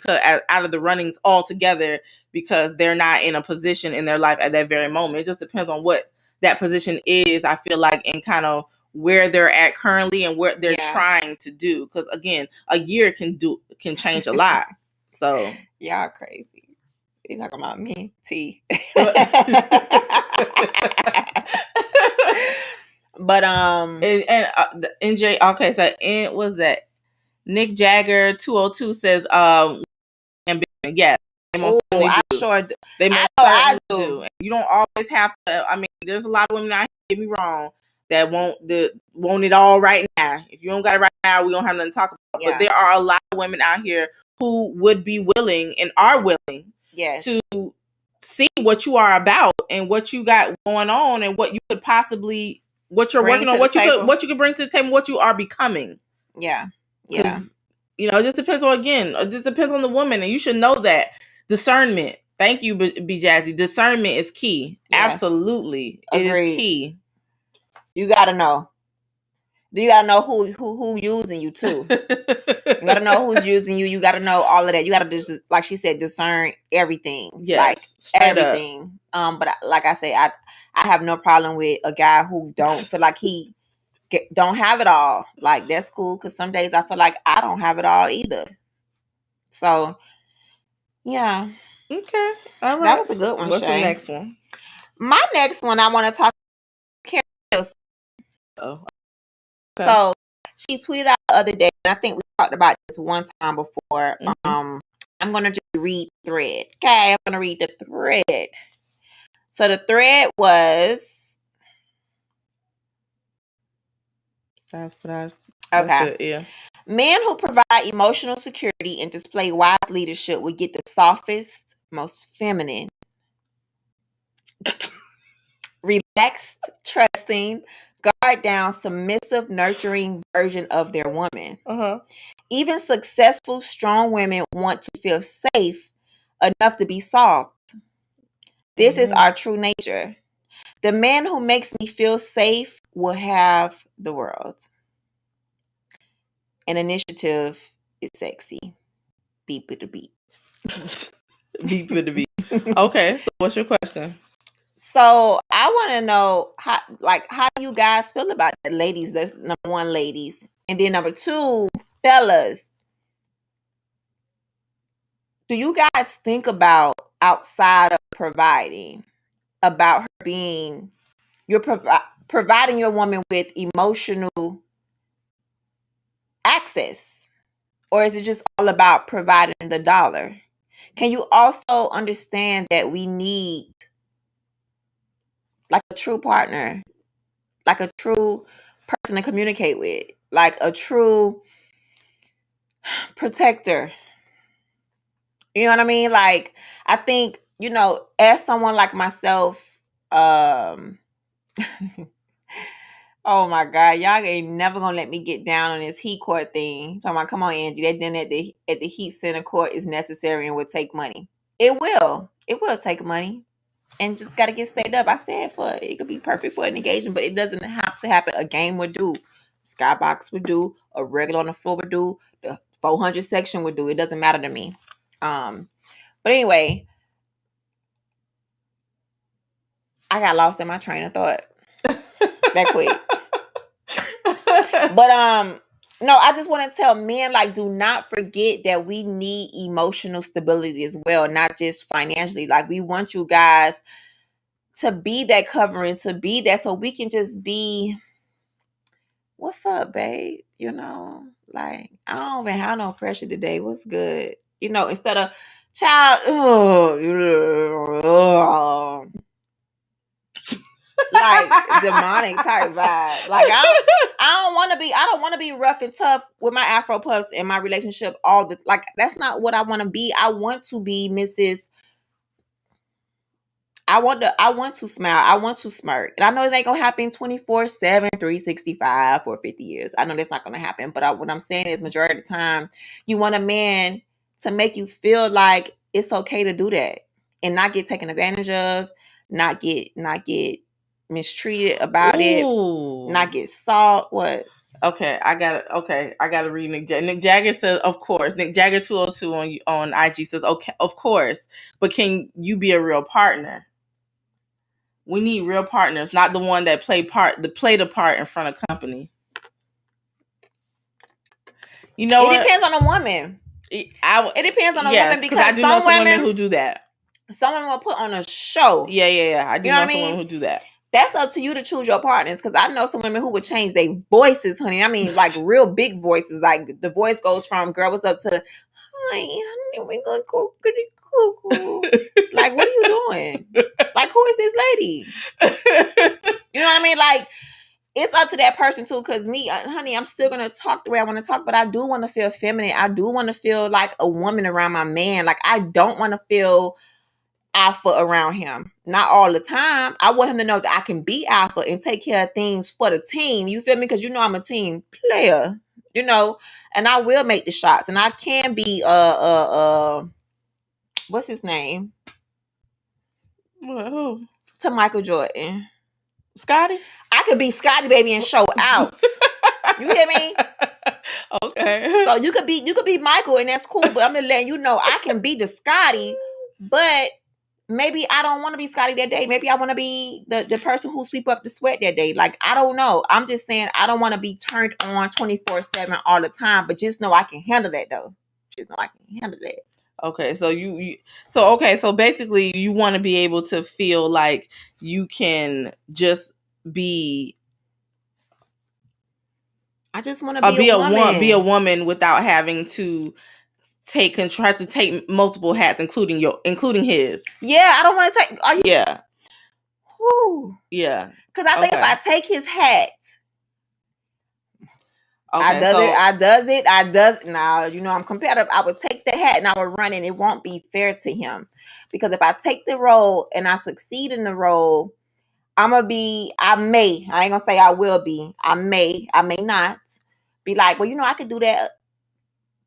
out of the runnings altogether because they're not in a position in their life at that very moment. It just depends on what that position is. I feel like, and kind of where they're at currently and what they're trying to do. Because again, a year can change a lot. So y'all crazy. You talking about me, T? But NJ, okay, so was that Nick Jagger 202 says ambition. Yeah, they most certainly do. Sure do. They most certainly do. And you don't always have to. I mean, there's a lot of women out here, get me wrong, that want it all right now. If you don't got it right now, we don't have nothing to talk about. Yeah. But there are a lot of women out here who would be willing and are willing to see what you are about and what you got going on and what you could possibly, what you're Bring working to on, the table. what you could bring to the table, what you are becoming. Yeah. Because, you know, it just depends on, again, it just depends on the woman, and you should know that. Discernment. Thank you, B Jazzy. Discernment is key. Yes. Absolutely. Agreed. It is key. You gotta know. You gotta know who using you too. You gotta know who's using you. You gotta know all of that. You gotta just, like she said, discern everything. Yes, like everything. Up. But like I say, I have no problem with a guy who don't feel like he don't have it all. Like, that's cool, because some days I feel like I don't have it all either. So yeah. Okay. All right. That was a good one. What's Shay? The next one? My next one, I want to talk about Keri Hilson. Oh. Okay. So she tweeted out the other day, and I think we talked about this one time before. Mm-hmm. I'm gonna just read the thread. Okay, I'm gonna read the thread. So the thread was, that's what I. Okay. It, yeah. Men who provide emotional security and display wise leadership will get the softest, most feminine, relaxed, trusting, guard down, submissive, nurturing version of their woman. Even successful, strong women want to feel safe enough to be soft. This is our true nature. The man who makes me feel safe will have the world. An initiative is sexy. Beep with the beep. Beep with the beep. Okay, so what's your question? So I want to know how do you guys feel about that, ladies? That's number one, ladies, and then number two, fellas. Do you guys think about, outside of providing, about her being, you're providing your woman with emotional access, or is it just all about providing the dollar? Can you also understand that we need like a true partner, like a true person to communicate with, like a true protector? You know what I mean? Like, I think, you know, as someone like myself, oh my God, y'all ain't never gonna let me get down on this heat court thing. Talking about, come on, Angie, that dinner at the heat center court is necessary and will take money. It will take money, and just gotta get set up. I said, it could be perfect for an engagement, but it doesn't have to happen. A game would do, skybox would do, a regular on the floor would do, the 400 section would do. It doesn't matter to me. But anyway, I got lost in my train of thought that quick. But no, I just want to tell men, like, do not forget that we need emotional stability as well, not just financially. Like, we want you guys to be that covering, to be that, so we can just be, what's up, babe? You know, like, I don't even have no pressure today. What's good? You know, instead of child, like demonic type vibe. Like, I don't want to be rough and tough with my Afro puffs in my relationship. That's not what I want to be. I want to be Mrs. I want to smile. I want to smirk. And I know it ain't gonna happen 24/7, 365 for 50 years. I know that's not gonna happen. But what I'm saying is, majority of the time, you want a man to make you feel like it's okay to do that and not get taken advantage of, not get mistreated about it, not get salt. What? Okay, I gotta read Nick Jagger. Nick Jagger says, of course. Nick Jagger 202 on IG says, okay, of course. But can you be a real partner? We need real partners, not the one that play the part in front of company. You know, it depends on the woman. It depends on the woman, because I do know some women who do that. Some women will put on a show. Yeah. I do know some women who do that. That's up to you to choose your partners, because I know some women who would change their voices, honey. I mean, like real big voices. Like the voice goes from "girl, what's up" to "hi, honey, we gonna go goody cuckoo." Like, what are you doing? Like, who is this lady? You know what I mean? Like, it's up to that person too. Because me, honey, I'm still gonna talk the way I want to talk, but I do want to feel feminine. I do want to feel like a woman around my man. Like, I don't want to feel alpha around him. Not all the time. I want him to know that I can be alpha and take care of things for the team. You feel me? Because you know I'm a team player. You know, and I will make the shots, and I can be what's his name? Whoa. To Michael Jordan. Scotty? I could be Scotty baby and show out. You hear me? Okay. So you could be Michael and that's cool, but I'm just letting you know I can be the Scotty, but maybe I don't want to be Scotty that day. Maybe I want to be the person who sweep up the sweat that day. Like, I don't know. I'm just saying I don't want to be turned on 24/7 all the time, but just know I can handle that though. Just know I can handle that. Okay, so basically you want to be able to feel like you can just be I just want to be a woman. Be a woman without having to try to take multiple hats, including his. Yeah, I don't want to take. Are you? Yeah. Whew. Yeah. Because I think if I take his hat, okay, I does it. Now, you know, I'm competitive. I would take the hat and I would run, and it won't be fair to him. Because if I take the role and I succeed in the role, I ain't gonna say I will be. I may not be like, well, you know, I could do that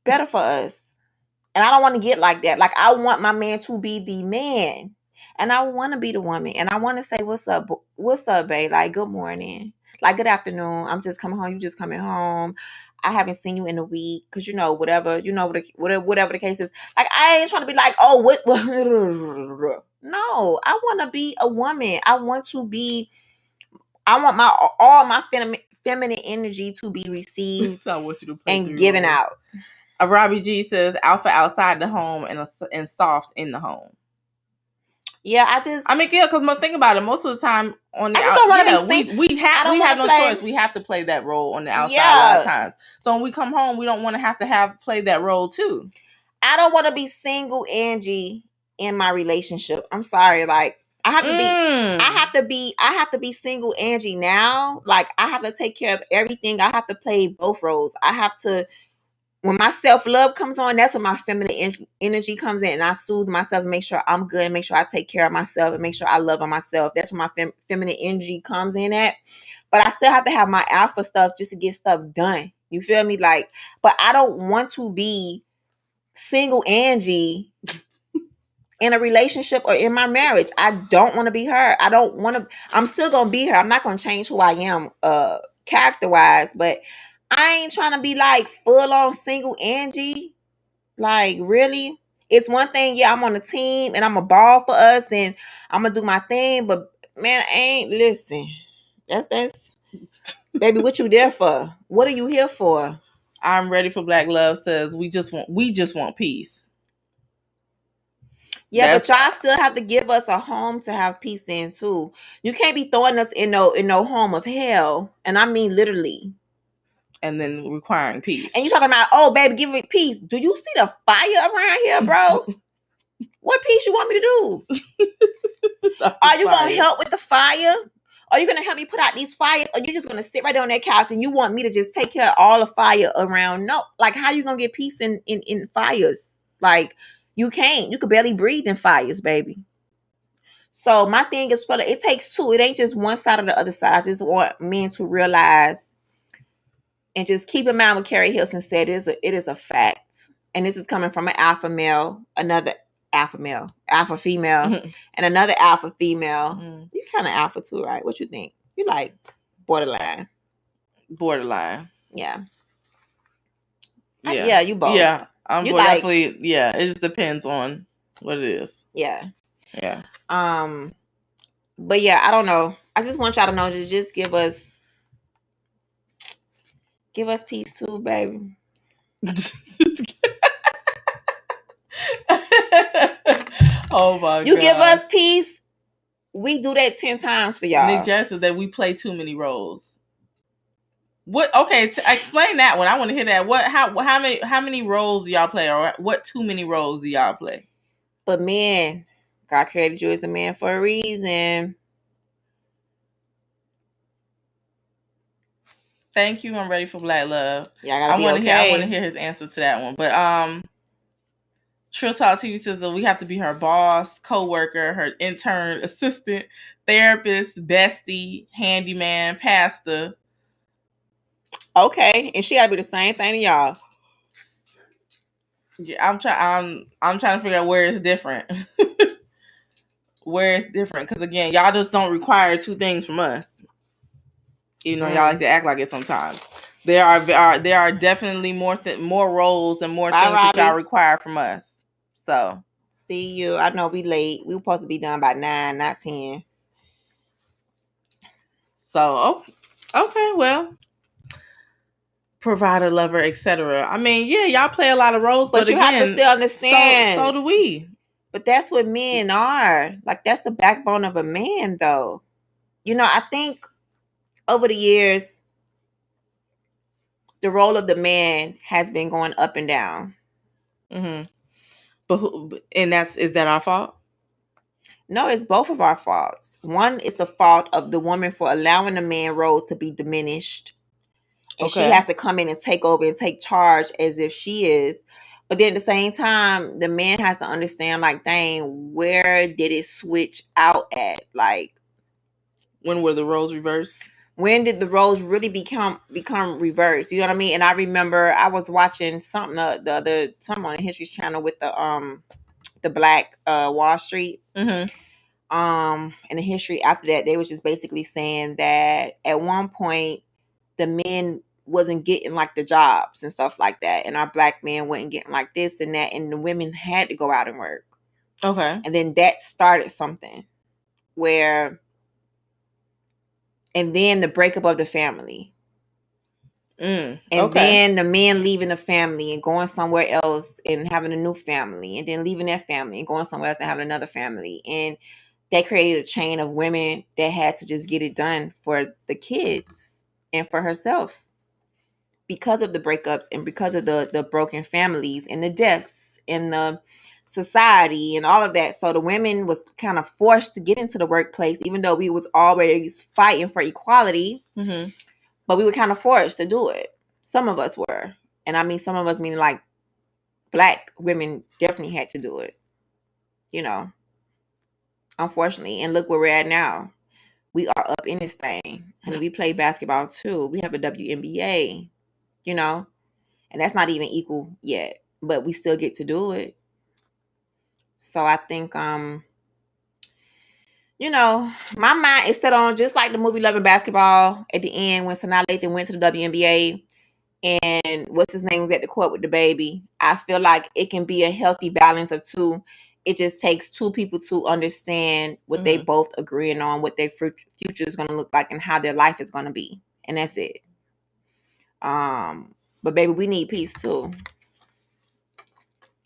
better for us. And I don't want to get like that. Like, I want my man to be the man. And I want to be the woman. And I want to say, what's up, babe? Like, good morning. Like, good afternoon. I'm just coming home. You just coming home. I haven't seen you in a week. Because, whatever the case is. Like, I ain't trying to be like, oh, what? No, I want to be a woman. I want all my feminine energy to be received so I want you to play and given out. Robbie G says alpha outside the home and soft in the home. Yeah, because think about it. Most of the time on the I just don't want to be we have no choice. We have to play that role on the outside a lot of times. So when we come home, we don't want to have to play that role too. I don't want to be single Angie in my relationship. I'm sorry, like I have to be single Angie now. Like, I have to take care of everything. I have to play both roles. I have to. When my self-love comes on, that's when my feminine energy comes in, and I soothe myself and make sure I'm good and make sure I take care of myself and make sure I love on myself. That's when my feminine energy comes in at. But I still have to have my alpha stuff just to get stuff done. You feel me? Like, but I don't want to be single Angie in a relationship or in my marriage. I don't want to be her. I'm still going to be her. I'm not going to change who I am character-wise, but I ain't trying to be like full on single Angie. Like, really? It's one thing, yeah, I'm on a team and I'm a ball for us and I'm gonna do my thing, but man, listen. That's baby, what you there for? What are you here for? I'm ready for Black Love says we just want peace. Yeah, but y'all still have to give us a home to have peace in too. You can't be throwing us in no home of hell. And I mean literally. And then requiring peace. And you talking about, oh, baby, give me peace. Do you see the fire around here, bro? What peace you want me to do? Are you going to help with the fire? Are you going to help me put out these fires? Or you just going to sit right there on that couch and you want me to just take care of all the fire around? No. Like, how you going to get peace in fires? Like, you can't. You could barely breathe in fires, baby. So my thing is it takes two. It ain't just one side or the other side. I just want men to realize and just keep in mind what Keri Hilson said. It is a fact. And this is coming from an alpha male, another alpha female, and another alpha female. Mm. You kind of alpha too, right? What you think? You like borderline. Yeah. Yeah, you both. Yeah. I'm definitely, yeah, it just depends on what it is. Yeah. Yeah. But yeah, I don't know. I just want y'all to know to just give us peace too, baby. Oh my God. You give us peace, we do that 10 times for y'all. Nick Jess said that we play too many roles. What? Okay, explain that one. I want to hear that. How many roles do y'all play, or what too many roles do y'all play? But man, God created you as a man for a reason. Thank you. I'm ready for Black Love. Yeah, I want to hear his answer to that one. But Trill Talk TV says that we have to be her boss, co-worker, her intern, assistant, therapist, bestie, handyman, pastor. Okay, and she gotta be the same thing to y'all. Yeah, I'm trying to figure out where it's different. Where it's different, because again, y'all just don't require two things from us. Even though y'all like to act like it sometimes. There are definitely more roles and more things that y'all require from us. So see you. I know we late. We were supposed to be done by 9, not 10. So okay, well, provider, lover, etc. I mean, yeah, y'all play a lot of roles, but you again, have to still understand. So do we. But that's what men are. Like, that's the backbone of a man, though. You know, I think over the years, the role of the man has been going up and down. Mm-hmm. Is that our fault? No, it's both of our faults. One is the fault of the woman for allowing the man role to be diminished. And she has to come in and take over and take charge as if she is. But then at the same time, the man has to understand, like, dang, where did it switch out at? Like, when were the roles reversed? When did the roles really become reversed? You know what I mean? And I remember I was watching something something on the History Channel with the Black Wall Street. Mm-hmm. And the history after that, they was just basically saying that at one point the men wasn't getting like the jobs and stuff like that, and our black men wasn't getting like this and that, and the women had to go out and work. Okay. And then that started something where, and then the breakup of the family. And then the man leaving the family and going somewhere else and having a new family, and then leaving that family and going somewhere else and having another family. And that created a chain of women that had to just get it done for the kids and for herself because of the breakups and because of the broken families and the deaths and the society and all of that. So the women was kind of forced to get into the workplace, even though we was always fighting for equality. Mm-hmm. But we were kind of forced to do it. Some of us were. And I mean, some of us meaning like black women definitely had to do it, you know, unfortunately. And look where we're at now. We are up in this thing. And we play basketball too. We have a WNBA, you know, and that's not even equal yet, but we still get to do it. So I think, you know, my mind is set on just like the movie Loving Basketball at the end when Sanaa Lathan went to the WNBA and what's his name was at the court with the baby. I feel like it can be a healthy balance of two. It just takes two people to understand what they both agreeing on, what their future is going to look like and how their life is going to be. And that's it. But baby, we need peace too.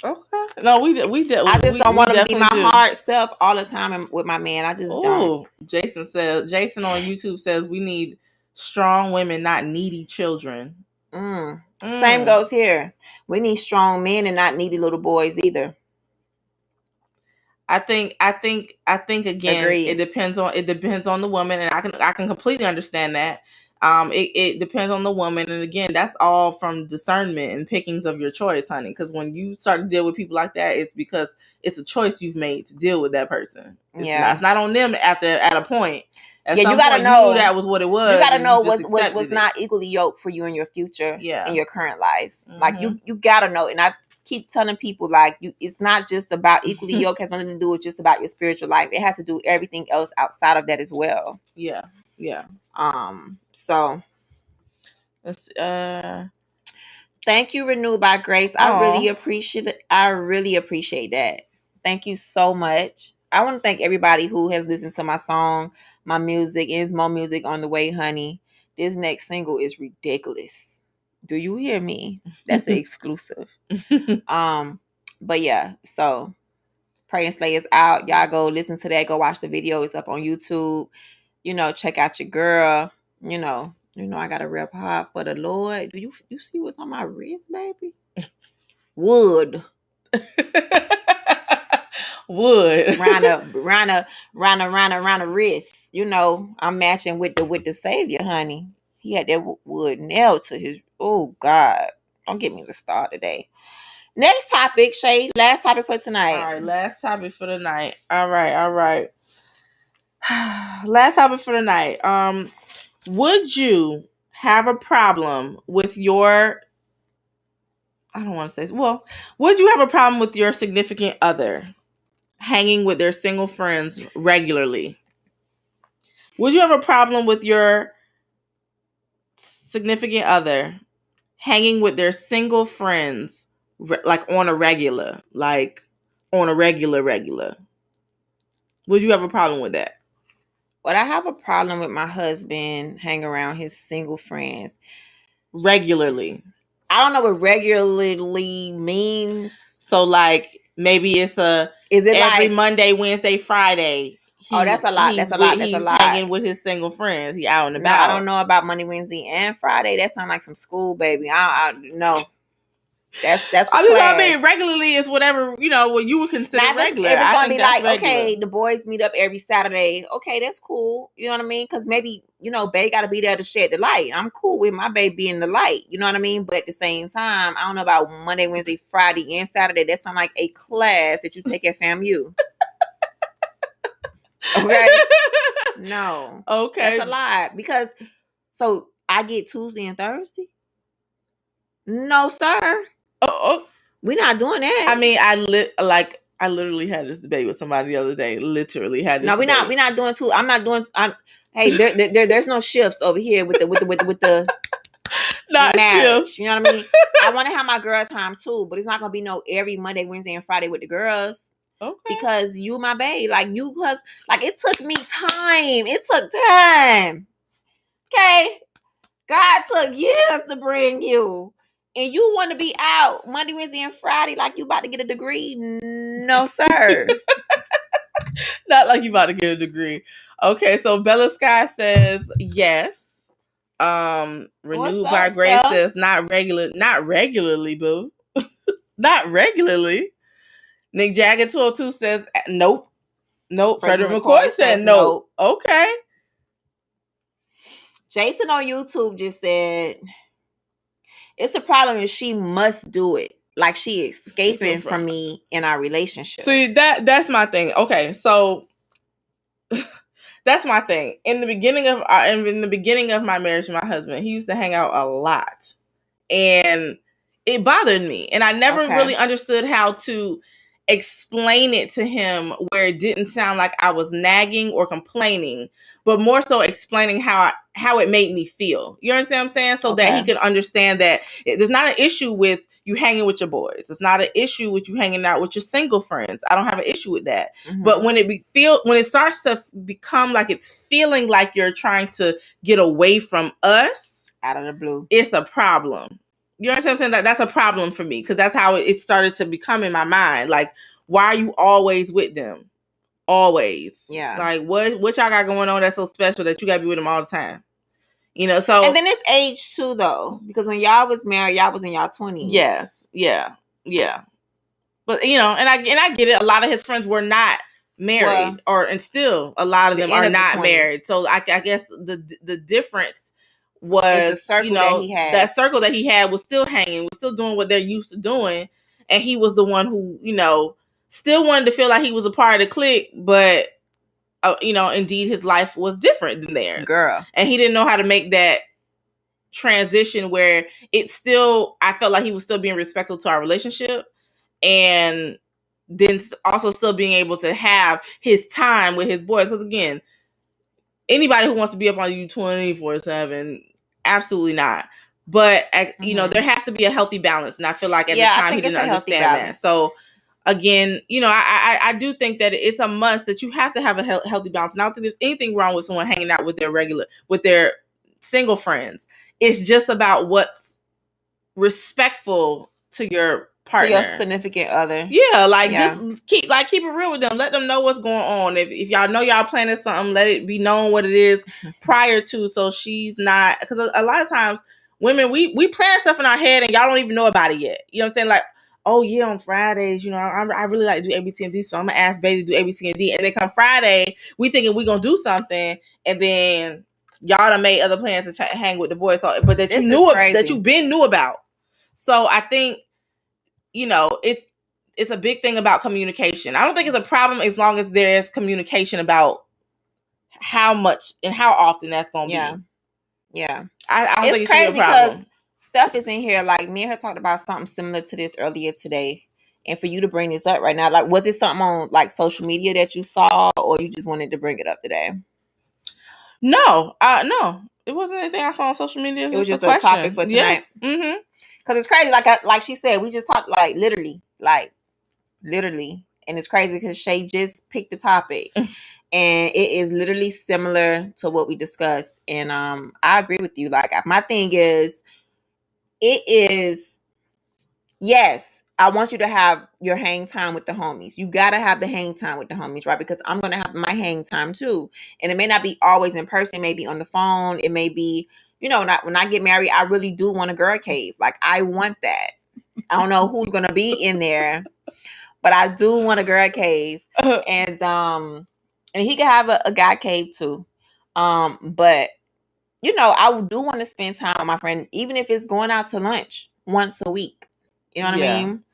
Okay. No, we I just don't want to be my hard self all the time with my man. I just don't. Jason on YouTube says we need strong women, not needy children. Same goes here. We need strong men and not needy little boys either. I think again, Agreed. it depends on the woman, and I can completely understand that. It depends on the woman, and again, that's all from discernment and pickings of your choice, honey. Because when you start to deal with people like that, it's because it's a choice you've made to deal with that person. It's not on them at a point. At some you gotta point, know you knew that was what it was. You gotta know what's not equally yoked for you in your future, in your current life. Like you gotta know, and I keep telling people like it's not just about equally yoked. It has nothing to do with just about your spiritual life. It has to do everything else outside of that as well. Yeah. So thank you, Renewed by Grace. I really appreciate that. Thank you so much. I want to thank everybody who has listened to my song, my music. There's more music on the way, honey. This next single is ridiculous. Do you hear me? That's an exclusive. But yeah, so Pray and Slay is out. Y'all go listen to that. Go watch the video. It's up on YouTube. You know, check out your girl. You know, I got a rep hard for the Lord. Do you see what's on my wrist, baby? Wood. Wood. round a wrist. You know, I'm matching with the Savior, honey. He had that wood nailed to his. Oh God, don't get me to start today. Next topic, Shay. Last topic for tonight. All right, last topic for the night. All right. Last topic for the night. Would you have a problem with your... I don't want to say... Well, would you have a problem with your significant other hanging with their single friends regularly? Would you have a problem with your significant other hanging with their single friends like on a regular? Would you have a problem with that? Would I have a problem with my husband hanging around his single friends regularly? I don't know what regularly means. So like maybe it's every like, Monday, Wednesday, Friday. That's a lot. That's a lot. He's hanging with his single friends. He out and about. No, I don't know about Monday, Wednesday, and Friday. That sounds like some school, baby. I no. That's. I mean, regularly is whatever what you would consider regular. If it's gonna be like, regular. Okay, the boys meet up every Saturday. Okay, that's cool. You know what I mean? Because maybe babe got to be there to shed the light. I'm cool with my babe being the light. You know what I mean? But at the same time, I don't know about Monday, Wednesday, Friday, and Saturday. That sounds like a class that you take at FAMU. Okay. No. Okay. That's a lot because so I get Tuesday and Thursday. No, sir. Oh. We're not doing that. I mean, I literally had this debate with somebody the other day. Literally had this. No, we're not doing two. I'm not doing. Hey, there's no shifts over here with the not marriage. Shifts. You know what I mean? I want to have my girl time too, but it's not gonna be no every Monday, Wednesday, and Friday with the girls. Okay. Because you my babe, it took me time. It took time. Okay, God took years to bring you. And you want to be out Monday, Wednesday, and Friday like you about to get a degree? No, sir. Not like you about to get a degree. Okay, so Bella Sky says yes. Renewed by Grace says not regularly, boo. Not regularly. Nick Jagger 202 says nope. Frederick McCoy said no. Okay. Jason on YouTube just said it's a problem if she must do it. Like she escaping from me in our relationship. See, that's my thing. Okay, so that's my thing. In the beginning of my marriage with my husband, he used to hang out a lot. And it bothered me. And I never really understood how to explain it to him where it didn't sound like I was nagging or complaining, but more so explaining how it made me feel. You understand what I'm saying? So that he could understand that there's not an issue with you hanging with your boys. It's not an issue with you hanging out with your single friends. I don't have an issue with that. Mm-hmm. But when it starts to become like it's feeling like you're trying to get away from us out of the blue, it's a problem. You understand what I'm saying? That's a problem for me because that's how it started to become in my mind. Like, why are you always with them? Always. Yeah. Like, what y'all got going on that's so special that you got to be with them all the time? So... And then it's age, too, though. Because when y'all was married, y'all was in y'all 20s. Yes. Yeah. But, and I get it. A lot of his friends were not married. And still, a lot of them are not married. So, I guess the difference was, that he had. That circle that he had was still hanging, was still doing what they're used to doing. And he was the one who, still wanted to feel like he was a part of the clique, but, indeed his life was different than theirs. Girl. And he didn't know how to make that transition where I felt like he was still being respectful to our relationship. And then also still being able to have his time with his boys. Because again, anybody who wants to be up on you 24/7, absolutely not. But there has to be a healthy balance, and I feel like at the time he didn't understand that. So again, I do think that it's a must that you have to have a healthy balance. And I don't think there's anything wrong with someone hanging out with their single friends. It's just about what's respectful to your partner, to your significant other. Yeah, just keep it real with them. Let them know what's going on. If y'all know y'all planning something, let it be known what it is prior to, so she's not, because a lot of times women we plan stuff in our head and y'all don't even know about it yet. You know what I'm saying? Like, oh yeah, on Fridays, I really like to do A, B, C, and D, so I'm gonna ask Betty to do A, B, C, and D. And then come Friday, we thinking we gonna do something, and then y'all done made other plans to hang with the boys. So, but that you knew that you been knew about. So I think it's a big thing about communication. I don't think it's a problem as long as there's communication about how much and how often that's going to be. Yeah. I don't think It's it should be a crazy problem. because Steph is in here. Like, me and her talked about something similar to this earlier today. And for you to bring this up right now, like, was it something on like social media that you saw, or you just wanted to bring it up today? No, it wasn't anything I saw on social media. It was just a topic for tonight. Yeah. Mm-hmm. Because it's crazy. Like she said, we just talked like literally. And it's crazy because Shay just picked the topic. And it is literally similar to what we discussed. And I agree with you. Like, my thing is, yes, I want you to have your hang time with the homies. You got to have the hang time with the homies, right? Because I'm going to have my hang time too. And it may not be always in person. It may be on the phone. It may be, when I get married, I really do want a girl cave. Like, I want that. I don't know who's going to be in there, but I do want a girl cave. And he can have a guy cave too. But I do want to spend time with my friend, even if it's going out to lunch once a week. You know what I mean?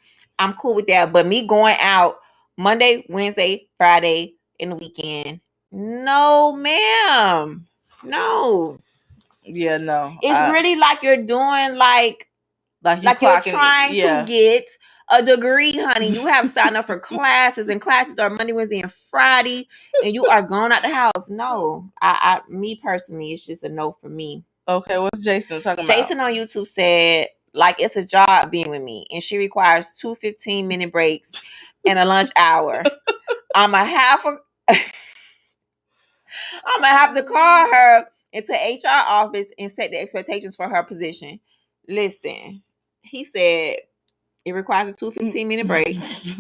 I'm cool with that. But me going out Monday, Wednesday, Friday, in the weekend, no, ma'am. No. Yeah, no. It's really like you're doing like you're trying to get a degree, honey. You have signed up for classes, and classes are Monday, Wednesday, and Friday, and you are going out the house. No, me personally, it's just a no for me. Okay, what's Jason talking about? Jason on YouTube said, like, it's a job being with me, and she requires 2 15-minute breaks and a lunch hour. I'm gonna have to call her into HR office and set the expectations for her position. Listen, he said it requires a 2 15-minute breaks.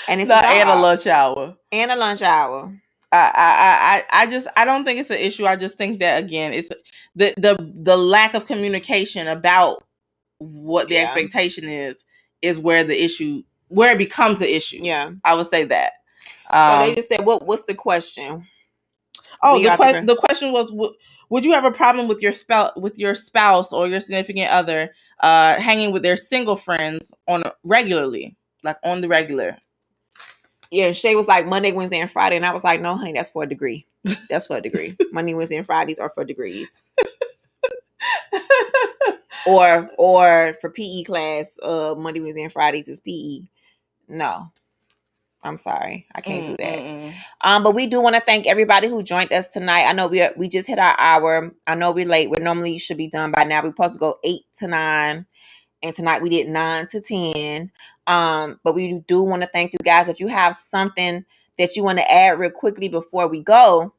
And it's and a lunch hour. And a lunch hour. I don't think it's an issue. I just think that, again, it's the lack of communication about what the expectation is where it becomes the issue. Yeah, I would say that. So they just said, what's the question? Oh, the question was, would you have a problem with your spouse or your significant other hanging with their single friends regularly, like on the regular? Yeah, Shay was like Monday, Wednesday, and Friday, and I was like, no, honey, that's for a degree. That's for a degree. Monday, Wednesday, and Fridays are for degrees. or for PE class, Monday, Wednesday, and Fridays is PE. No, I'm sorry, I can't do that. But we do want to thank everybody who joined us tonight. I know we just hit our hour. I know we're late. We normally should be done by now. We're supposed to go 8 to 9. And tonight we did 9 to 10. But we do want to thank you guys. If you have something that you want to add real quickly before we go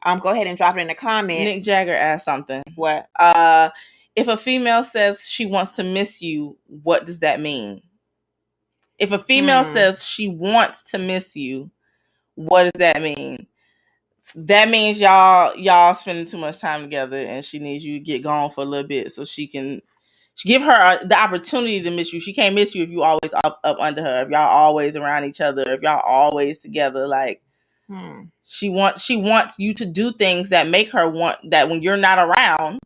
ahead and drop it in the comment. Nick Jagger asked something. What? If a female says she wants to miss you, what does that mean? If a female says she wants to miss you, what does that mean? That means y'all spending too much time together, and she needs you to get gone for a little bit so she give her the opportunity to miss you. She can't miss you if you always up under her, if y'all always around each other, if y'all always together. Like, she wants you to do things that make her want that when you're not around.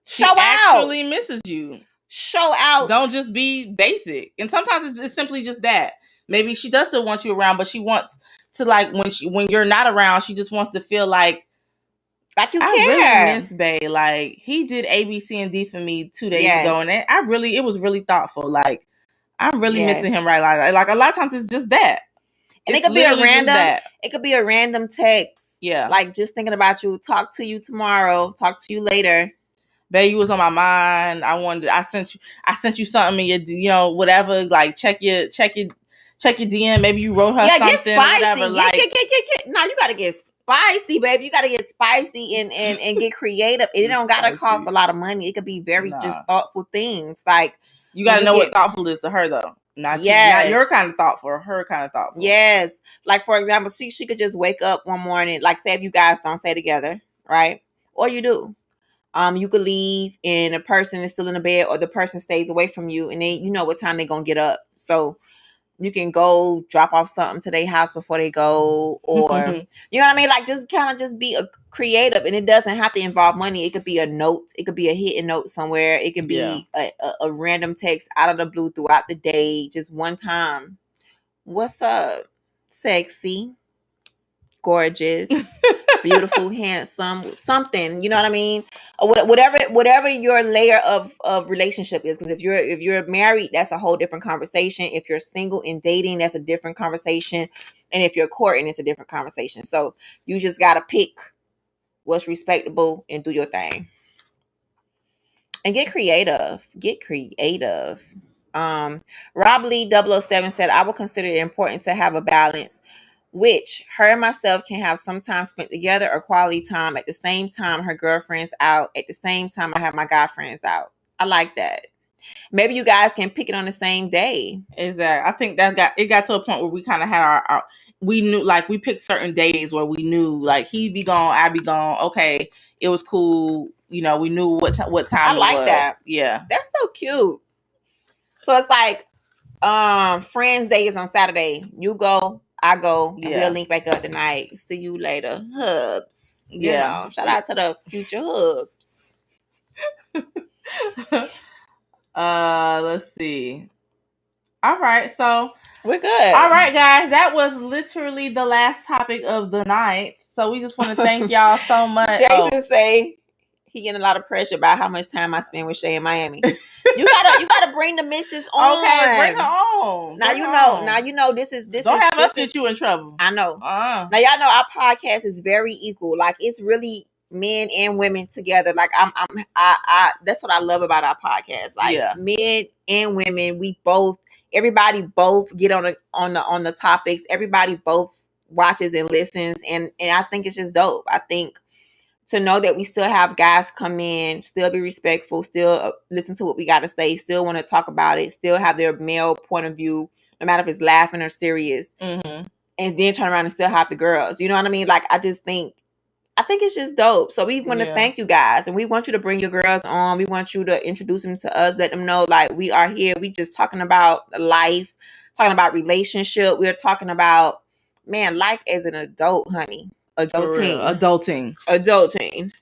She actually misses you. Show out. Don't just be basic. And sometimes it's simply just that. Maybe she does still want you around, but she wants to, like, when you're not around, she just wants to feel like you care. I really miss Bae. Like, he did A, B, C, and D for me 2 days ago, and it was really thoughtful. Like, I'm really missing him right now. Like, a lot of times it's just that. And it could be a random. It could be a random text. Yeah. Like, just thinking about you. Talk to you tomorrow. Talk to you later. Babe, you was on my mind. I sent you something in your, whatever. Like, check your DM. Maybe you wrote her something. Get spicy. Whatever. No, you gotta get spicy, baby. You gotta get spicy and get creative. It don't gotta cost a lot of money. It could be very just thoughtful things. Like, you gotta know what thoughtful is to her, though. Not your kind of thoughtful, or her kind of thoughtful. Yes. Like, for example, she could just wake up one morning. Like, say if you guys don't stay together, right? Or you do. You could leave and a person is still in the bed, or the person stays away from you, and then you know what time they're gonna get up. So You can go drop off something to their house before they go, or you know what I mean? Like, just kind of just be a creative, and it doesn't have to involve money. It could be a note. It could be a hidden note somewhere. It could be a random text out of the blue throughout the day, just one time. What's up, sexy, gorgeous, beautiful, handsome, something, you know what I mean? Or whatever your layer of relationship is. Because if you're married, that's a whole different conversation. If you're single and dating, that's a different conversation. And if you're courting, it's a different conversation. So you just gotta pick what's respectable and do your thing. And get creative. Rob Lee 007 said, I would consider it important to have a balance, which her and myself can have some time spent together or quality time at the same time her girlfriend's out, at the same time I have my guy friends out. I like that. Maybe you guys can pick it on the same day. Exactly. I think it got to a point where we kind of had our we knew, like, we picked certain days where we knew, like, he'd be gone, I'd be gone. Okay, it was cool. You know, we knew what time I like it was. that. Yeah. That's so cute. So it's like Friends Day is on Saturday. You go, I go, and we'll link back up tonight. See you later. Hubs. You know, shout out to the future hubs. Let's see. All right, so we're good. All right, guys, that was literally the last topic of the night. So we just want to thank y'all so much. Jason say he getting a lot of pressure about how much time I spend with Shay in Miami. You gotta bring the missus on. Okay, bring her on. Now you know this is Don't have us get you in trouble. I know. Now y'all know our podcast is very equal. Like, it's really men and women together. Like, I that's what I love about our podcast. Like, men and women, everybody both get on the topics. Everybody both watches and listens, and I think it's just dope. I think to know that we still have guys come in, still be respectful, still listen to what we got to say, still want to talk about it, still have their male point of view, no matter if it's laughing or serious, and then turn around and still have the girls. You know what I mean? Like, I think it's just dope. So we want to thank you guys, and we want you to bring your girls on. We want you to introduce them to us, let them know, like, we are here. We just talking about life, talking about relationship. We're talking about, man, life as an adult, honey. Adulting,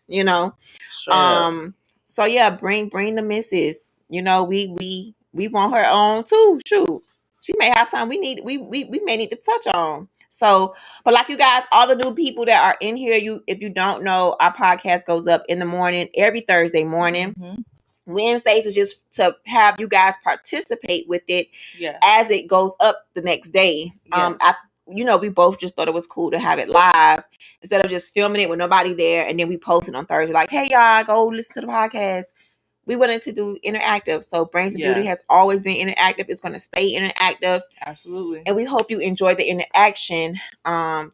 you know. Sure. So yeah, bring the missus. You know, we want her on too. Shoot, she may have something we may need to touch on. So, but like you guys, all the new people that are in here, if you don't know, our podcast goes up in the morning every Thursday morning. Wednesdays is just to have you guys participate with it as it goes up the next day. We both just thought it was cool to have it live instead of just filming it with nobody there, and then we post it on Thursday. Like, hey, y'all, go listen to the podcast. We wanted to do interactive. So Brains of Beauty has always been interactive. It's going to stay interactive. Absolutely. And we hope you enjoy the interaction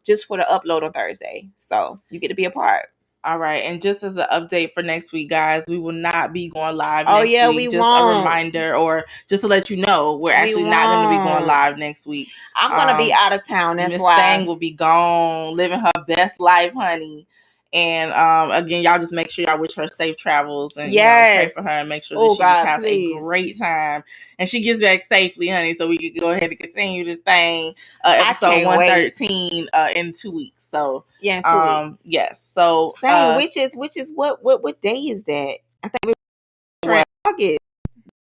just for the upload on Thursday. So you get to be a part. All right. And just as an update for next week, guys, we will not be going live next week. We just won't. A reminder, or just to let you know, we're actually not going to be going live next week. I'm going to be out of town. That's Miss why. Thang will be gone, living her best life, honey. And again, y'all just make sure y'all wish her safe travels and pray for her and make sure that she just has a great time and she gets back safely, honey. So we can go ahead and continue this thing. Episode 113 in 2 weeks. So in 2 weeks. Yes. So which is what day is that? I think it's August.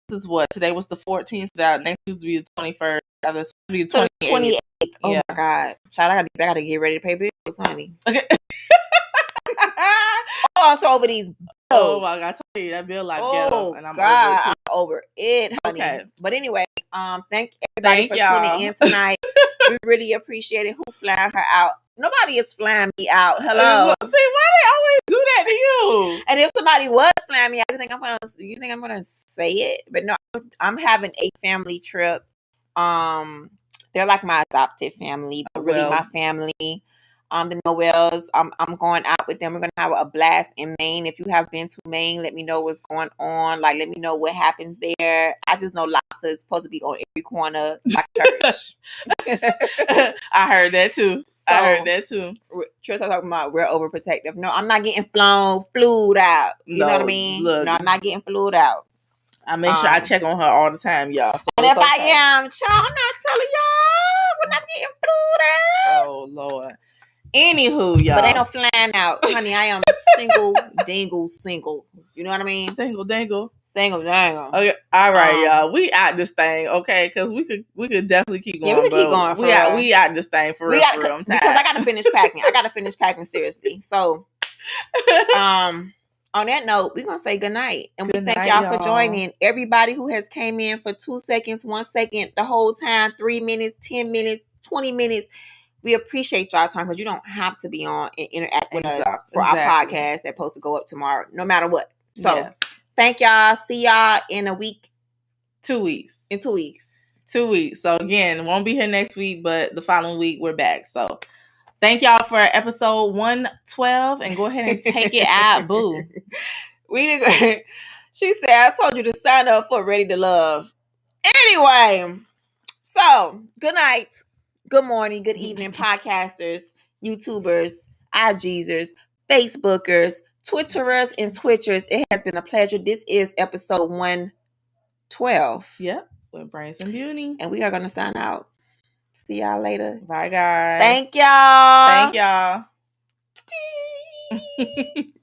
This is what today was the 14th. So next week will be the 21st. This will be the 28th. Oh my God, child! I gotta get ready to pay bills, honey. Okay. Also over these bills. Oh my God, I tell you that bill like ghetto, and I'm over it, honey. Okay. But anyway, thank everybody for tuning in tonight. We really appreciate it. Who flying her out? Nobody is flying me out. Hello. See, why they always do that to you? And if somebody was flying me out, you think I'm gonna say it? But no, I'm having a family trip. They're like my adopted family, but really my family. The Noels, I'm going out with them. We're gonna have a blast in Maine. If you have been to Maine, let me know what's going on. Like, let me know what happens there. I just know lobster is supposed to be on every corner like church. I heard that too. Trish, I'm talking about we're overprotective. No, I'm not getting flued out. You know what I mean? No, I'm not getting flued out. I make sure I check on her all the time, y'all. So and if I am, child, I'm not telling y'all when I'm getting through that. Oh, Lord. Anywho, y'all. But ain't no flying out. Honey, I am single. You know what I mean? Single dangle. Okay, all right, y'all. We out this thing, okay? Because we could definitely keep going. Yeah, we could keep going. We out this thing for real. I'm tired. Because I got to finish packing. Seriously. So, on that note, we're gonna say goodnight, and we thank y'all for joining. Everybody who has came in for 2 seconds, 1 second, the whole time, 3 minutes, 10 minutes, 20 minutes. We appreciate y'all time because you don't have to be on and interact with us for our podcast that's supposed to go up tomorrow, no matter what. So, thank y'all. See y'all in a week. 2 weeks. In 2 weeks. 2 weeks. So again, won't be here next week, but the following week we're back. So thank y'all for episode 112 and go ahead and take it out, boo. She said, I told you to sign up for Ready to Love. Anyway, so good night, good morning, good evening, podcasters, YouTubers, IGers, Facebookers, Twitterers, and Twitchers. It has been a pleasure. This is episode 112. Yep, with Brains and Beauty. And we are going to sign out. See y'all later. Bye, guys. Thank y'all. Thank y'all.